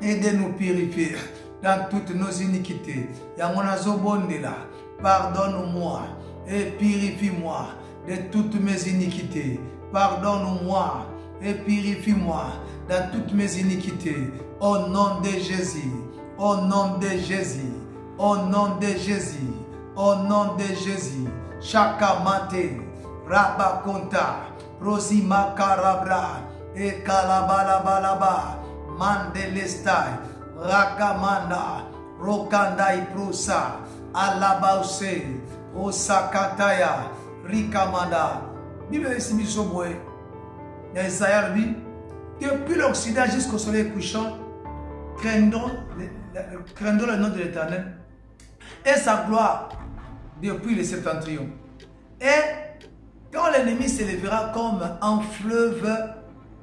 et de nous purifier dans toutes nos iniquités. Yango nazobondela pardonne-moi et purifie-moi de toutes mes iniquités. Pardonne-moi et purifie-moi dans toutes mes iniquités. Au nom de Jésus. Au nom de Jésus. Au nom de Jésus. Au nom de Jésus. Chakamate, Rabakonta, Rosima Karabra, et Kalabalabalaba, Mandelestai, Rakamanda, Rokandai Prusa. Alabause, Osakataya, Rikamanda. Bible est misoboué. Isaiah dit, depuis l'Occident jusqu'au soleil couchant, craignons le nom de l'Éternel et sa gloire depuis le septentrion. Et quand l'ennemi s'élèvera comme un fleuve,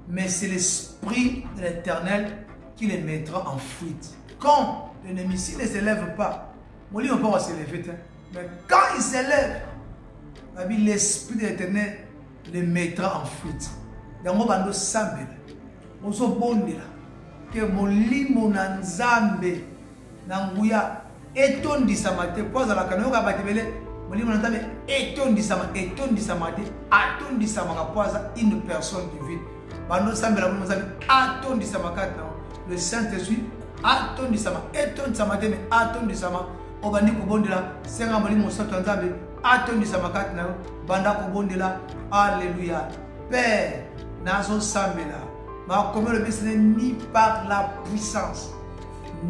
mais c'est l'esprit de l'Éternel qui les mettra en fuite. Quand l'ennemi s'il ne s'élève pas, mon livre va s'élever, mais quand il s'élève, l'esprit de l'Éternel les mettra en fuite. Dans mon bando sambe, on se bondela que mon limo nanzambe nanguya etondi samate pose la kanoka batebele mon limo nanzambe etondi samate atondi samaka pose une personne divine. Bando sambe la mon sambe atondi samaka le Saint-Esprit atondi sama etondi samate mais atondi sama obandi kubondela senga molimo soto nzambe atondi samakati na banda kubondela. Alléluia. Père nazo sambela ma comme le business ni par la puissance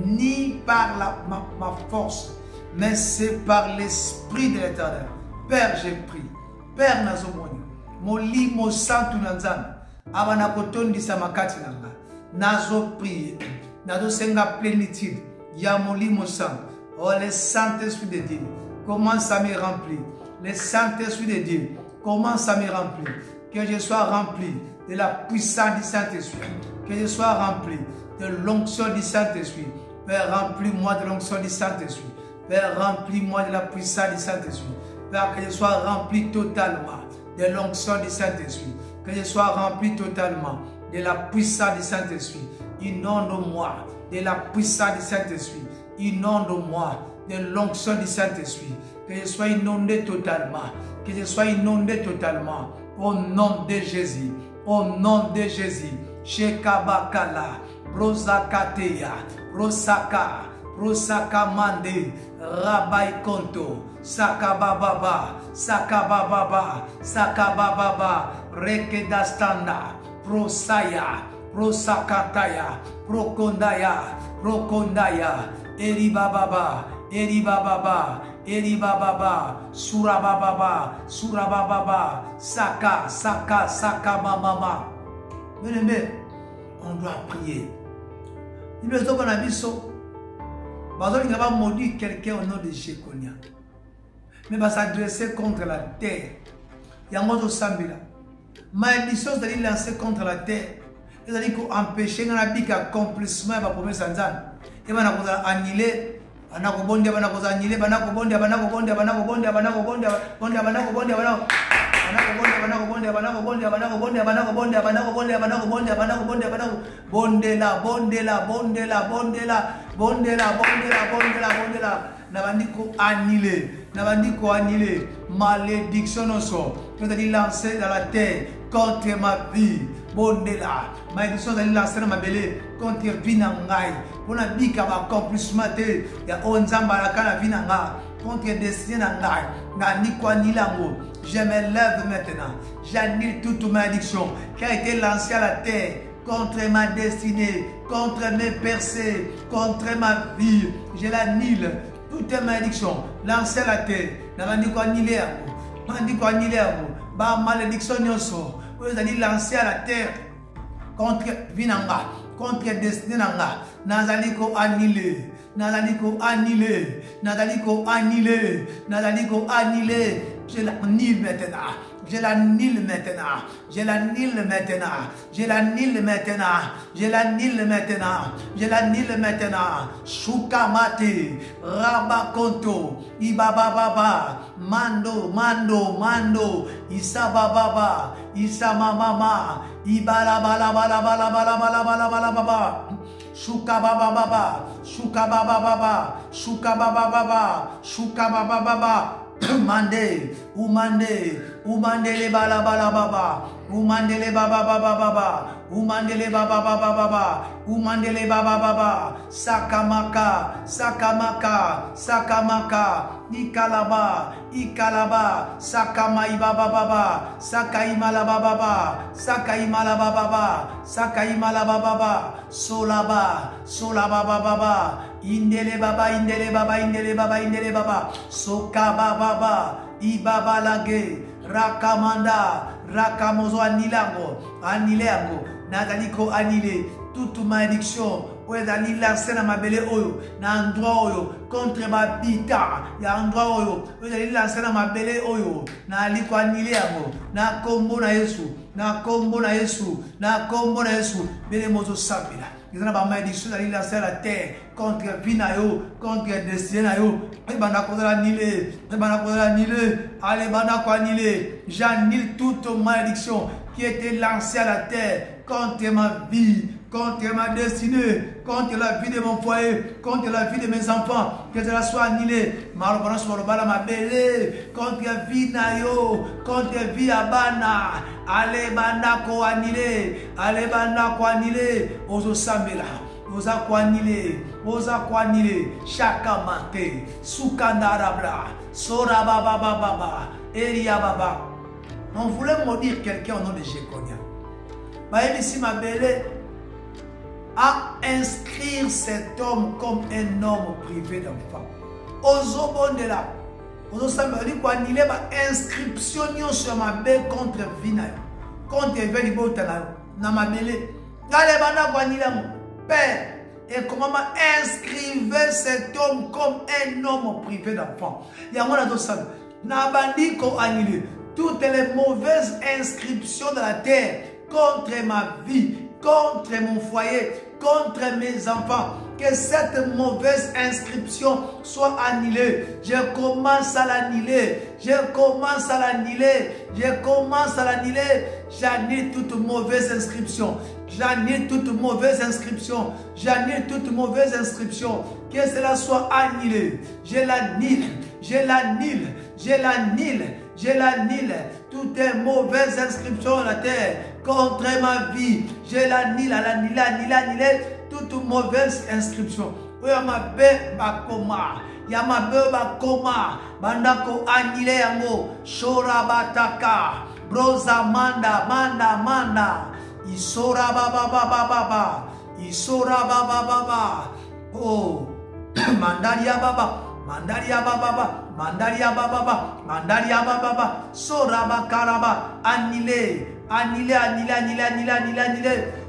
ni par ma force mais c'est par l'esprit de l'Éternel. Père, j'ai pris Père nazo moni molimo santu nzambe abana kotondi samakati nanga nazo prier nazo senga plénitude ya molimo santu. Oh, le Saint-Esprit de Dieu commence à me remplir. Le Saint-Esprit de Dieu commence à me remplir. Que je sois rempli de la puissance du Saint-Esprit. Que je sois rempli de l'onction du Saint-Esprit. Père, remplis-moi de l'onction du Saint-Esprit. Père, remplis-moi de la puissance du Saint-Esprit. Père, que je sois rempli totalement de l'onction du Saint-Esprit. Que je sois rempli totalement de la puissance du Saint-Esprit. Inonde-moi de la puissance du Saint-Esprit. Inonde-moi de l'onction du Saint-Esprit. Que je sois inondé totalement. Que je sois inondé totalement. Au nom de Jésus. Au nom de Jésus. Shekabakala. Rosakateya. Rosaka. Rosakamande. Rabai Konto. Sakabababa. Sakabababa. Sakabababa. Rekedastanda. Prosaya. Prosakataya. Prokondaya. Prokondaya. Eribababa. Eribababa. Eribababa. Surabababa. Surabababa. Saka. Saka. Saka mamama. Bien-aimé, on doit prier. Il me dit qu'on a dit ça. Il va maudire quelqu'un au nom de Jéconia. Mais il va s'adresser contre la terre. Il y a un mot Sambila. Malédiction, c'est-à-dire lancer contre la terre. C'est-à-dire qu'empêcher un accomplissement de la promesse en Zan. Il va annuler banako bonde banako zanile banako bonde banako bonde banako bonde banako bonde bonde banako bonde banako Nabandiko annulé, malédiction nous allons lancer dans la terre contre ma vie. Bondela, malédiction nous allons lancer dans ma belle contre vie nangai. Pour la vie qui va accomplissement il y a onzamba la kana vie nangai contre destin nangai. Nandiko annilango. Je me lève maintenant. J'annule toute malédiction qui a été lancée à la terre contre ma destinée, contre mes percées, contre ma vie. Je l'annule. Toute malédiction lancée à la terre. Nandiko annulé. Nandiko annulé. Ba malédiction nyoso. Vous allez lancer à la terre contre Vinanga, contre destinée nanga. Nazaliko annulé. Nazaliko annulé. Nazaliko annulé. Nazaliko annulé. Je l'annule maintenant. Je l'annule maintenant. Je l'annule maintenant. Je l'annule maintenant. Je l'annule maintenant. Je l'annule maintenant. Shukamate. Rabakonto. Ibababa. Mando. Mando. Mando. Isabababa. Isamamama. Ibalabalabalabalabalabalabalabala. Shukabababa. Shukabababa. Shukabababa. Shukabababa. Mande, umande, umandele bala bala baba, umandele baba baba baba, umandele baba baba baba, umandele baba baba, sakamaka, sakamaka, sakamaka, ikalaba, ikalaba, sakama ibaba baba, sakaima la baba baba, sakaima la baba baba, sakaima la baba baba, solaba, solaba baba baba. Indele baba, indele baba, indele baba, indele baba, sokaba baba, ibaba lage, rakamanda, rakamozo anilango, anileango, nataliko anile, toute malédiction, ouezali lancé na mabele oyo, na endroit oyo, contre ma bita, ya endroit oyo, ouezali lancé na mabele oyo, na aliko anileango, na kombo na Yesu, na kombo na Yesu, na kombo na Yesu, bele mozo sabila. Ils ont la malédiction d'aller lancer la terre contre Vinayo, contre Destinayo. Et j'annule toute malédiction qui était lancée à la terre contre ma vie, contre ma destinée, contre la vie de mon foyer, contre la vie de mes enfants, que cela soit annulé. Contre Vinayo, contre Viabana. Allez banda ko annulé, allez banda ko annulé, ozo sambela, oza ko annulé, chakamate, sukandarabla, sora baba baba, eria baba. On voulait maudire quelqu'un au nom de Jéconia. Bah ici ma belle à inscrire cet homme comme un homme privé d'enfant. Ozo bondela. Ozo sambela dit ko annulé ba inscription sur ma belle contre Vina. Contre Velibota na ma belle. Allez banda ko annulé mon père. Et comment inscrivez cet homme comme un homme privé d'enfant. Il y a mon sambela. Na bandi ko annulé toutes les mauvaises inscriptions de la terre contre ma vie, contre mon foyer, contre mes enfants. Que cette mauvaise inscription soit annulée. Je commence à l'annuler. Je commence à l'annuler. Je commence à l'annuler. J'annule toute mauvaise inscription. J'annule toute mauvaise inscription. J'annule toute mauvaise inscription. Que cela soit annulé. Je l'annule. Je l'annule. Je l'annule. Je l'annule. Toutes les mauvaises inscriptions à la terre contre ma vie. Je l'annule. L'annule. Annule. Toute mauvaise inscription. Yamabe bakoma. Yamabe bakoma. Bandako annule yango. Shorabataka. Broza manda. Isora baba baba. Isora baba. Oh. Mandaria baba. Mandaria baba. Soraba karaba. Annulé.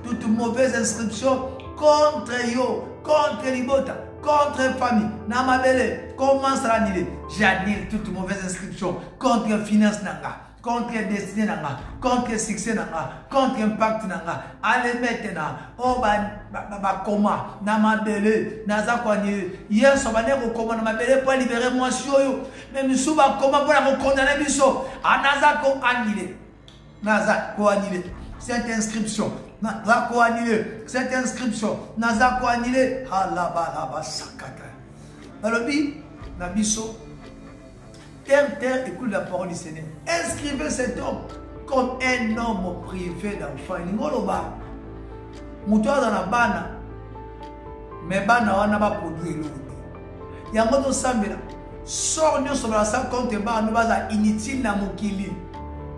Toute mauvaise inscription contre yo, contre Libota, contre famille. Namabele, commence à l'annuler. J'annule toute mauvaise inscription contre finance nanga, contre destinée nanga, contre succès nanga, contre impact nanga. Allez maintenant, oh ba coma, na mabele, naza kwa ni. Hier so bane ko coma na mabele pour libérer moi sioyo. Mais misu ba coma pour la condamner biso. Anaza ko annulé. Naza ko annulé. Cette inscription. Naza ko annulé. Cette inscription. Naza ko annulé. Halaba sakata. Balobi na biso. Terre, écoute la parole du Seigneur. Inscrivez cet homme comme un homme privé d'enfant. Il ngoloba. Moutoa dans la bana. Mais bana wana ba produire l'autre. Yango to sambela. Sort nyo sobre la sa compte ba no baza inutile na mokili.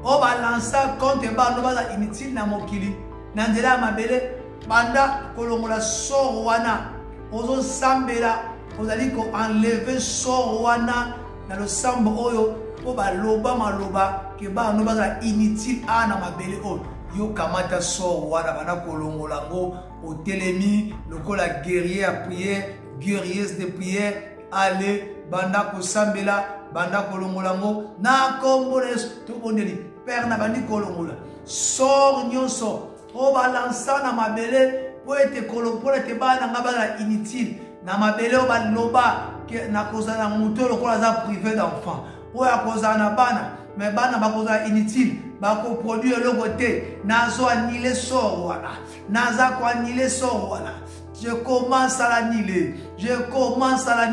O ba lança compte ba no baza inutile na mokili. Na nzela mabele banda kolongola sort wana. Ozo sambela. Ozali ko enlever sort wana. Dans le sambo oyo po ba loba maloba ke ba no baza inutile ana mabele o yo kamata so wana bana kolongola ngo o telemi lokola guerrier à prière guerrieuse de prière allez banda ko sambela banda kolongola ngo na kombones to bondeli père na bandi kolongola sort nyonso o balança na mabele po ete kolongola te bana ngabala inutile na mabele o ba loba na cause na moto lokola za privé d'enfant ou à cause na bana mais bana ba cause inutile ba ko produire le côté nazo annuler sort wala naza ko annuler sort wala je commence à l'annuler allez commence à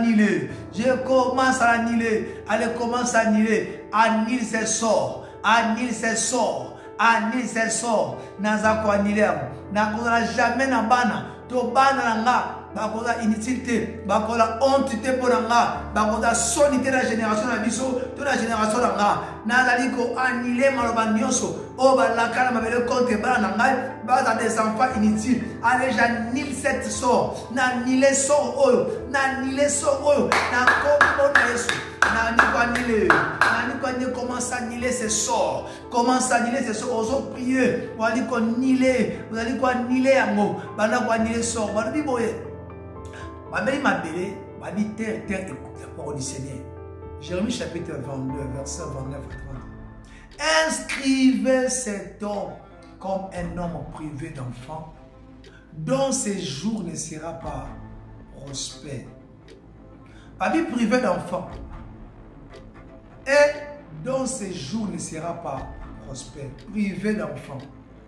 annuler annule ses sorts naza ko annuler na cause jamais na bana to bana nga bakoza inutilité bakola honte te ponanga bakoza sonité la génération na biso to la génération nga nazali ko annuler maloba nyonso o balakala mabele contre bana ngai baza des enfants inutiles allez j'annule cette sort na annuler sort oyo na kombo na Yesu commence à annuler ces sorts. Oso prier. Vous allez annuler yango. Bana ko annuler sort. Bana biboye. Babeli mabele, babi terre écoute la parole du Seigneur. Jérémie chapitre 22 verset 29 à 30. Inscrivez cet homme comme un homme privé d'enfant dont ses jours ne sera pas prospère. Babi privé d'enfant. Et dont ses jours ne sera pas prospère, privé d'enfant.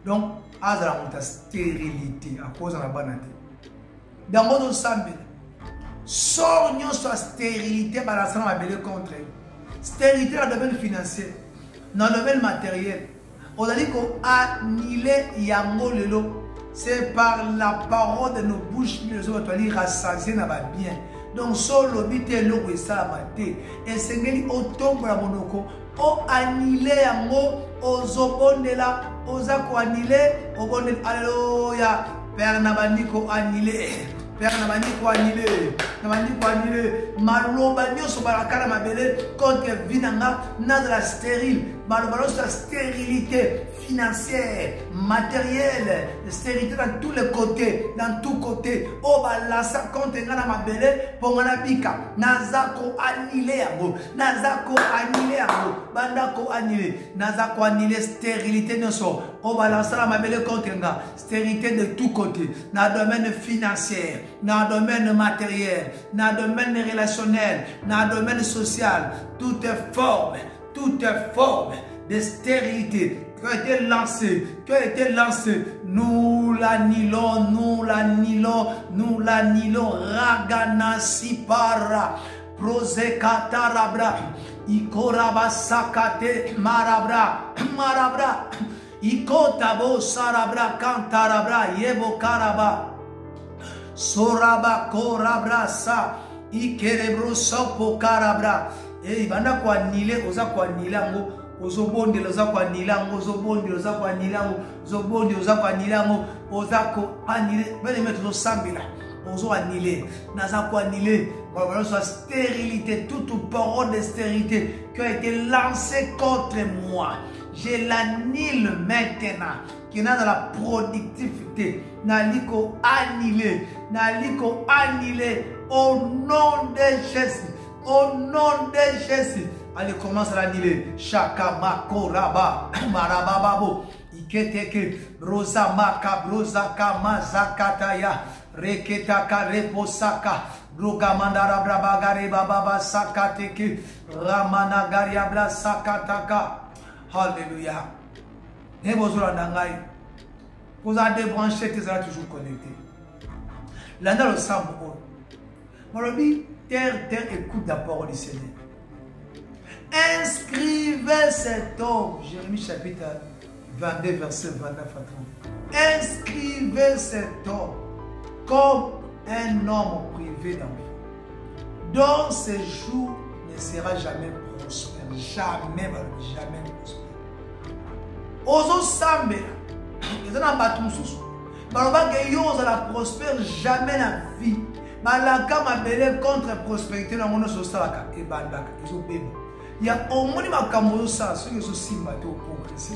Donc, à la stérilité, à cause de la banalité. Dans mon ensemble, sort sur stérilité, balançant ma belle contre elle. Stérilité dans le domaine financier, dans le domaine matériel. On a dit qu'on a annulé Yango Lelo. C'est par la parole de nos bouches que nous allons rassasier dans ma bien. Donc, solo bité logo et ça maté. Et c'est ngeli otombo la monoko. O annulé yango, o zobondela, o zako annulé, o bondel alléluia. Père Nabandiko annulé. Père Nabandiko annulé. Maloba nyoso barakala mabele contre vinanga nazala stérile. Maloba la stérilité financière, matérielle, stérilité dans tous les côtés, dans tous côtés. Oh balasa contre ngana mabele pongana bika. Nazako annulé yango. Bandako annulé. Nazako annulé stérilité nyoso. Oh balasa la mabele contre nga. Stérilité de tous côtés. Dans le domaine financier, dans le domaine matériel, dans le domaine relationnel, dans le domaine social, toute forme de stérilité qui a été lancée, nous l'annulons, ragana sipara, prosekatarabra, ikoraba sakate marabra, ikotabo sarabra kantarabra, yebo karaba, soraba korabra sa, ikerebro sopo karabra. Et banda ko anile oza ko anilango ozobondi oza ko anilango ozobondi oza ko anilango ozobondi oza ko anilango oza ko anile bele mettre sambila ozo anile naza ko anile voilà soit stérilité toute parole de stérilité qui a été lancée contre moi je l'annule maintenant qui est dans la productivité naliko annulé au nom de Jésus. Au nom de Jésus, Allez, commence à l'annuler. Shaka makoraba marababo. Iketeke broza maka broza kama zakataya. Reketaka reposaka. Brogamandara brabagare bababa sakateke. Ramana gariabla sakataka. Alléluia. Et vous vous avez débranché, tu seras toujours connecté. Là, dans le sang, terre, écoute la parole du Seigneur. Inscrivez cet homme, Jérémie chapitre 22, verset 29 à 30. Inscrivez cet homme comme un homme privé d'enfant, dont ses jours ne sera jamais prospère. Jamais, jamais prospère. Ozo Sambela, ils ont un bâton sous. Baloba Geyo la prospère jamais la vie. Malaka m'a belé contre la prospérité dans mon socialaka et bandaka. Ils ont bébé. Il y a au moins ma camosa, ceux qui sont si mato progressé.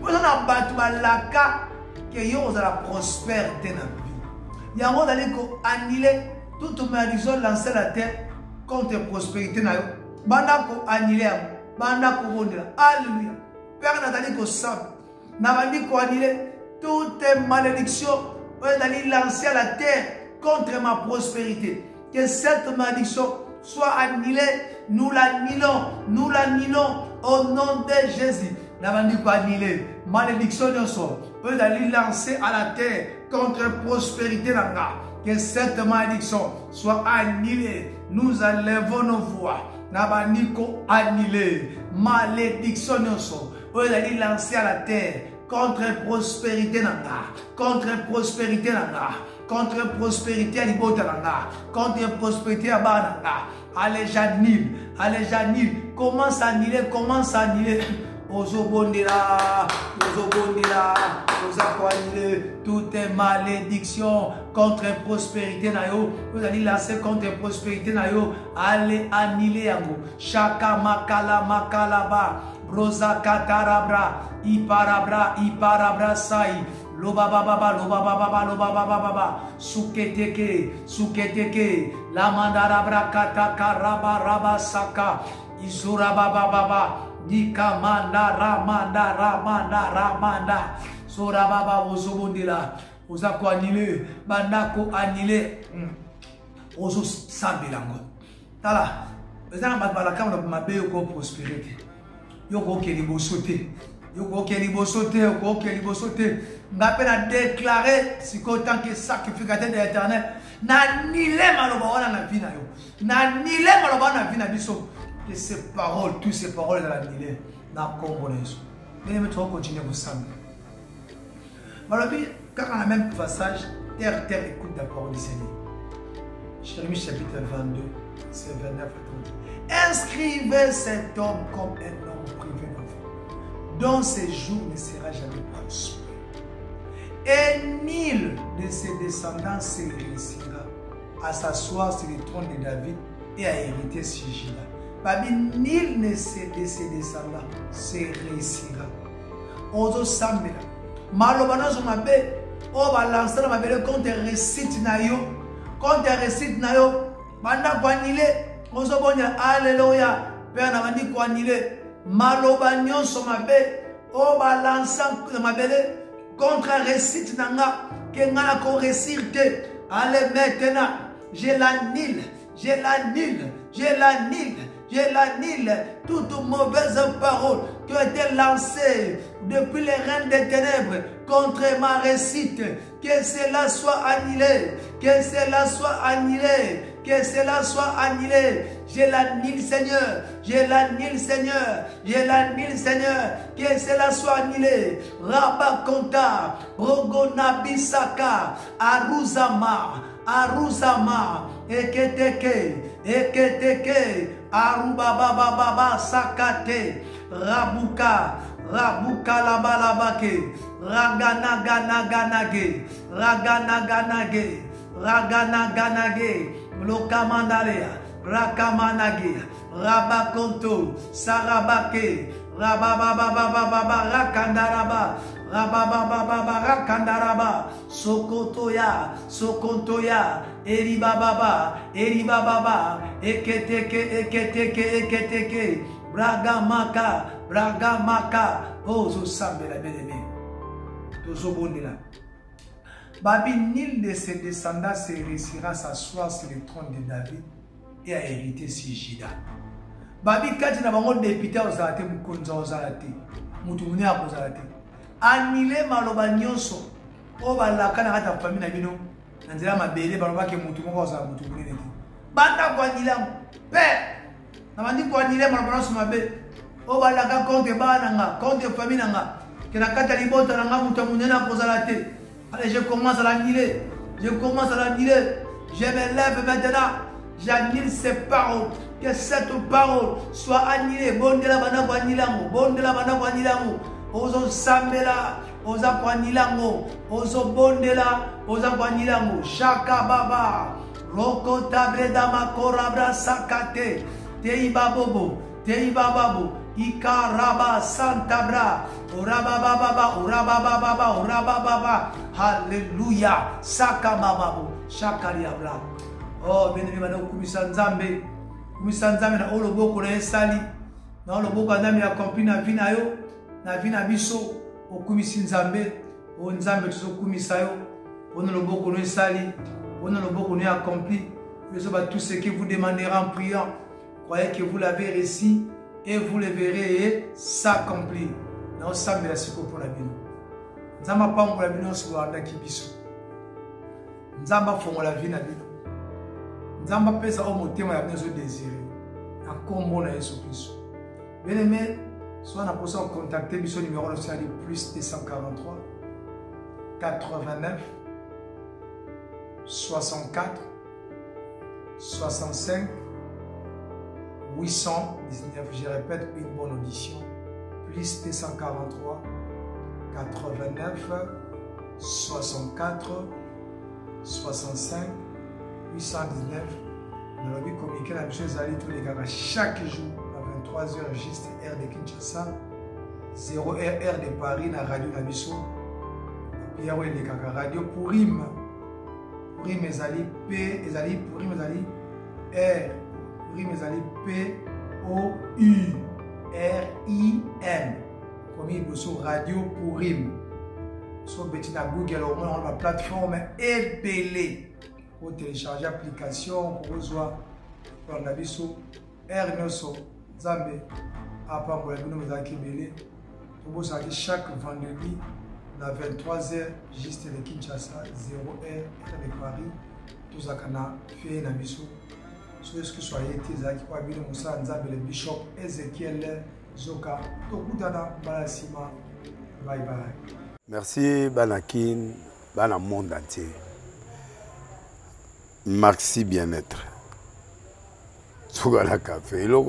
Vous en avez battu malaka Geyo la prospérité dans la vie. Il y a un moment d'aller annuler toute malédiction lancée la terre contre la prospérité. Bandako annulé, bandako bondela. Alléluia. Père Nathalie ko sab, Nabandi ko annulé toutes malédictions d'aller lancer à la terre contre ma prospérité. Que cette malédiction soit annulée, nous l'annulons au nom de Jésus. Nabandi ko annulé malédiction d'aller lancer à la terre contre la prospérité nanga. Que cette malédiction soit annulée. Nous enlevons nos voix. Nabandi ko annulé malédiction vous allez lancer à la terre contre prospérité nanga, contre prospérité nanga, contre prospérité à l'ibota nanga, contre prospérité à bananga. Allez Janil, commence à annuler, Ozobondela, toutes les malédictions contre prospérité nayo, vous allez lancer contre prospérité nayo, allez annuler yango. Shaka makalaba. Rosa katarabra, iparabra sai, lobababa, suketeke, la mandarabra katakaraba raba saka, isurababa, dikamanda ramanda, surababa ozobondela, ozako annulé, bandako annulé, ozo sambelango. Tala, les gens batbalaka on a mabé ko prospérité. Yoko kelibo sauté. M'appelle à déclarer si qu'autant que sacrificateur de l'éternel. N'annulez maloba wana na vie na yo. N'annulez maloba na vie na biso. Que ces paroles, toutes ces paroles de l'annulé. Na kombo na yesu. Mais nous devons continuer à vous Malobi, quand on a le même passage, terre, écoute la parole du Seigneur. Jérémie chapitre 22, c'est 29 à 30. Inscrivez cet homme comme un homme privé d'enfant, dont ses jours ne sera jamais prospère. Et nul de ses descendants se réussira à s'asseoir sur le trône de David et à hériter ce Juda. Babi, nul de ses descendants se réussira. Ozo Sambela, malobana zomabe, o balancer ma belle contre récite na yo, contre récite na yo, banda kwanile. Alléluia. Père Navandi Kwanile. Malobanyon somabe. O balançant ma belle. Contre récite nanga. Kengana ko récite. Allez maintenant. Je l'annule. Toute mauvaise parole qui a été lancée depuis les reines des ténèbres contre ma récite. Que cela soit annulé. Que cela soit annulé. Que cela soit annulé. Je l'annule, Seigneur. Je l'annule, Seigneur. Que cela soit annulé. Rabakonta, Rogonabisaka, Aruzama, Eketeke, Arubababa, Sakate, Rabuka labalabake, Raganaganage, Lokamandalea, Rakamanage, Rabakonto, Sarabake, Rabababa, Rakandaraba, Rabababa rakandaraba sokotoya sokontoya eribababa eketeke bragamaka ozo sambela bien-aimé tozo bondela babi nul de ses descendants se réussira s'asseoir sur le trône de David et à hériter sur Juda. Babi kati na bango député ozalate mukonza ozalate mutu mune akozalate anile maloba nyonso o balaka na kata famille na bino na nzela mabele baloba ke mutu moko ozala mutu mune nete banda kwa nila pe na bandi kwa nila maloba nyonso mabe o balaka compte bana nga compte famille nga ke na kata libota nga mutu mune na kozalate. Allez, je commence à l'annuler. Je me lève maintenant. J'annule ces paroles. Que cette parole soit annulée. Bon de la bana kwa nilango. Bon de la bana kwa nilango. Ozo sambela. Oza kwa nilango. Ozo bon de la. Oza kwa nilango. Shaka baba. Roko tabre dama korabra sakate. Teiba bobo. Teiba babo. Ikaraba santabra. Urababa. Hallelujah. Saka mamabu. Shakariabra. Oh, bien-aimé, madame, kumisanzambe. Kumisanzambe na oloboko na esali. Na oloboko andami accompli na vina yo. Na vina biso. Okumisinzambe. O nzambe tuzo kumisa yo. On oloboko no esali. On oloboko no accompli. Tout ce que vous demanderez en priant. Croyez que vous l'avez réussi. Et vous le verrez s'accomplir. Nous sommes la siko pour la bino. Nzamba pa pour la bino suwanda kibiso. Nzamba fongo la vie na bino. Nzamba pesa au motema ya bino so désiré. Na kombo na Yesu Kristo. Bien aimé, soit na posa contacter biso numéro de sali plus 243 89 64 65 819, je répète, une bonne audition, plus 243, 89, 64, 65, 819. Nous avons communiqué la mission Zali tous les gars chaque jour à 23h, juste heure de Kinshasa, 0h, heure de Paris, la radio Nabiso, Pierre et les gars radio Pourim, Pourim Ezali P, Ezali Pourim Ezali R. Ezali P-O-U-R-I-M. Comme il y a radio Pourim. Sur Bettina Google, on a la plateforme épelée pour télécharger l'application, pour voir la biso, Ernesto, Zambé, Apambola, Kibele. Pour chaque vendredi, à 23h, juste le Kinshasa, 0h, de Paris, tout ça qu'on a fait la biso. Ce que soyez Tezaki Wabino Moussa Nzambe le bishop Ezekiel Zoka Tokutana Balasima. Bye bye. Merci Banakin, Bana monde entier. Maxi bien-être. Sougala café, le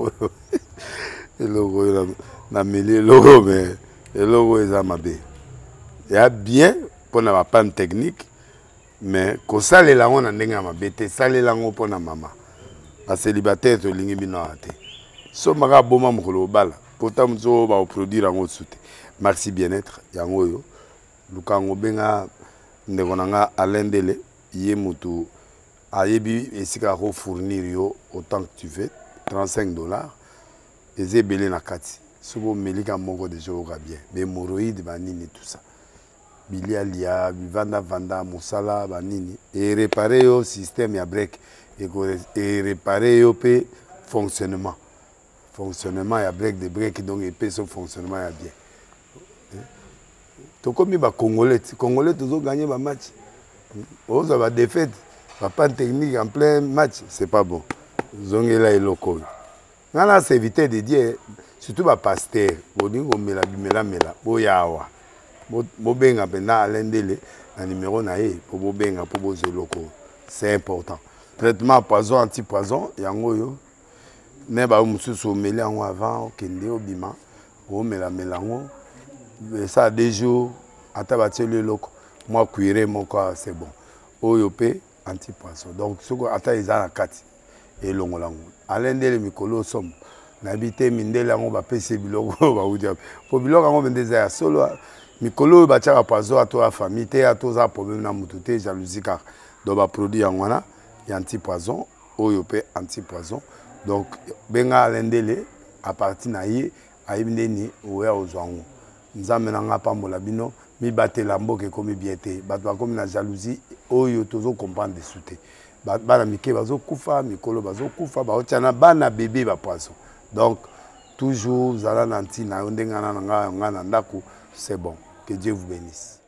logo na mêlé logo mais le logo est amabé. Il y a bien pour na panne technique mais ko sale la on ndenga mabete sale la ngo pour na mama. A célibataire to lingi bino ate so maka boma mukolo bala pourtant mzo ba produire ngo soute merci bien-être yango yo lukango benga ndeko nanga alendele ye mutu ayebi esika ko fournir yo autant que tu veux $35 ezebele na kati sobo melika moko de joga bien mais hémorroïde banini tout ça bilia lia vanda musala banini et réparer yo système ya break et réparer le fonctionnement. Fonctionnement, il y a break de break, donc il son fonctionnement il y a bien. Tout comme les Congolais, toujours gagné le match. Vous avez des défaites, pas de technique en plein match, c'est pas bon. Zongela et local. Là, c'est éviter de dire, surtout les pasteurs, vous dites que mela, vous yawa. Vous benga pendant l'endele, le numéro naé, pour vous benga, pour vous local. C'est important. Traitement poison, anti-poison, yango yo. Neba mususu meli yango avant, kende obima, o mela melango. Ça a des jours, ata batie le loko. Moi cuire mon corps, c'est bon. Oyo pe anti-poison. Donc soko ata izana kati et longo lango. Alendele mikolo som. Nabité mindele yango ba pese biloko ba udia. Po biloko yango bendeza ya solo mikolo oyo batiaka poison ato ya famille te ato za problème na mutu te jalousie car donc ba produit yango wana ya anti poison oyo pe anti poison donc benga alendele à partir na ye ayebi ndeni oya ozwango nzambe na nga pambola bino mibatela mboka ekomi bien te bato bakomi na jalousie oyo tozo comprendre dessous te bana mike bazokufa mikolo bazokufa baotia na bana bébé ba poison donc toujours zala na ntina yo ndenge na nga na ndako c'est bon que Dieu vous bénisse.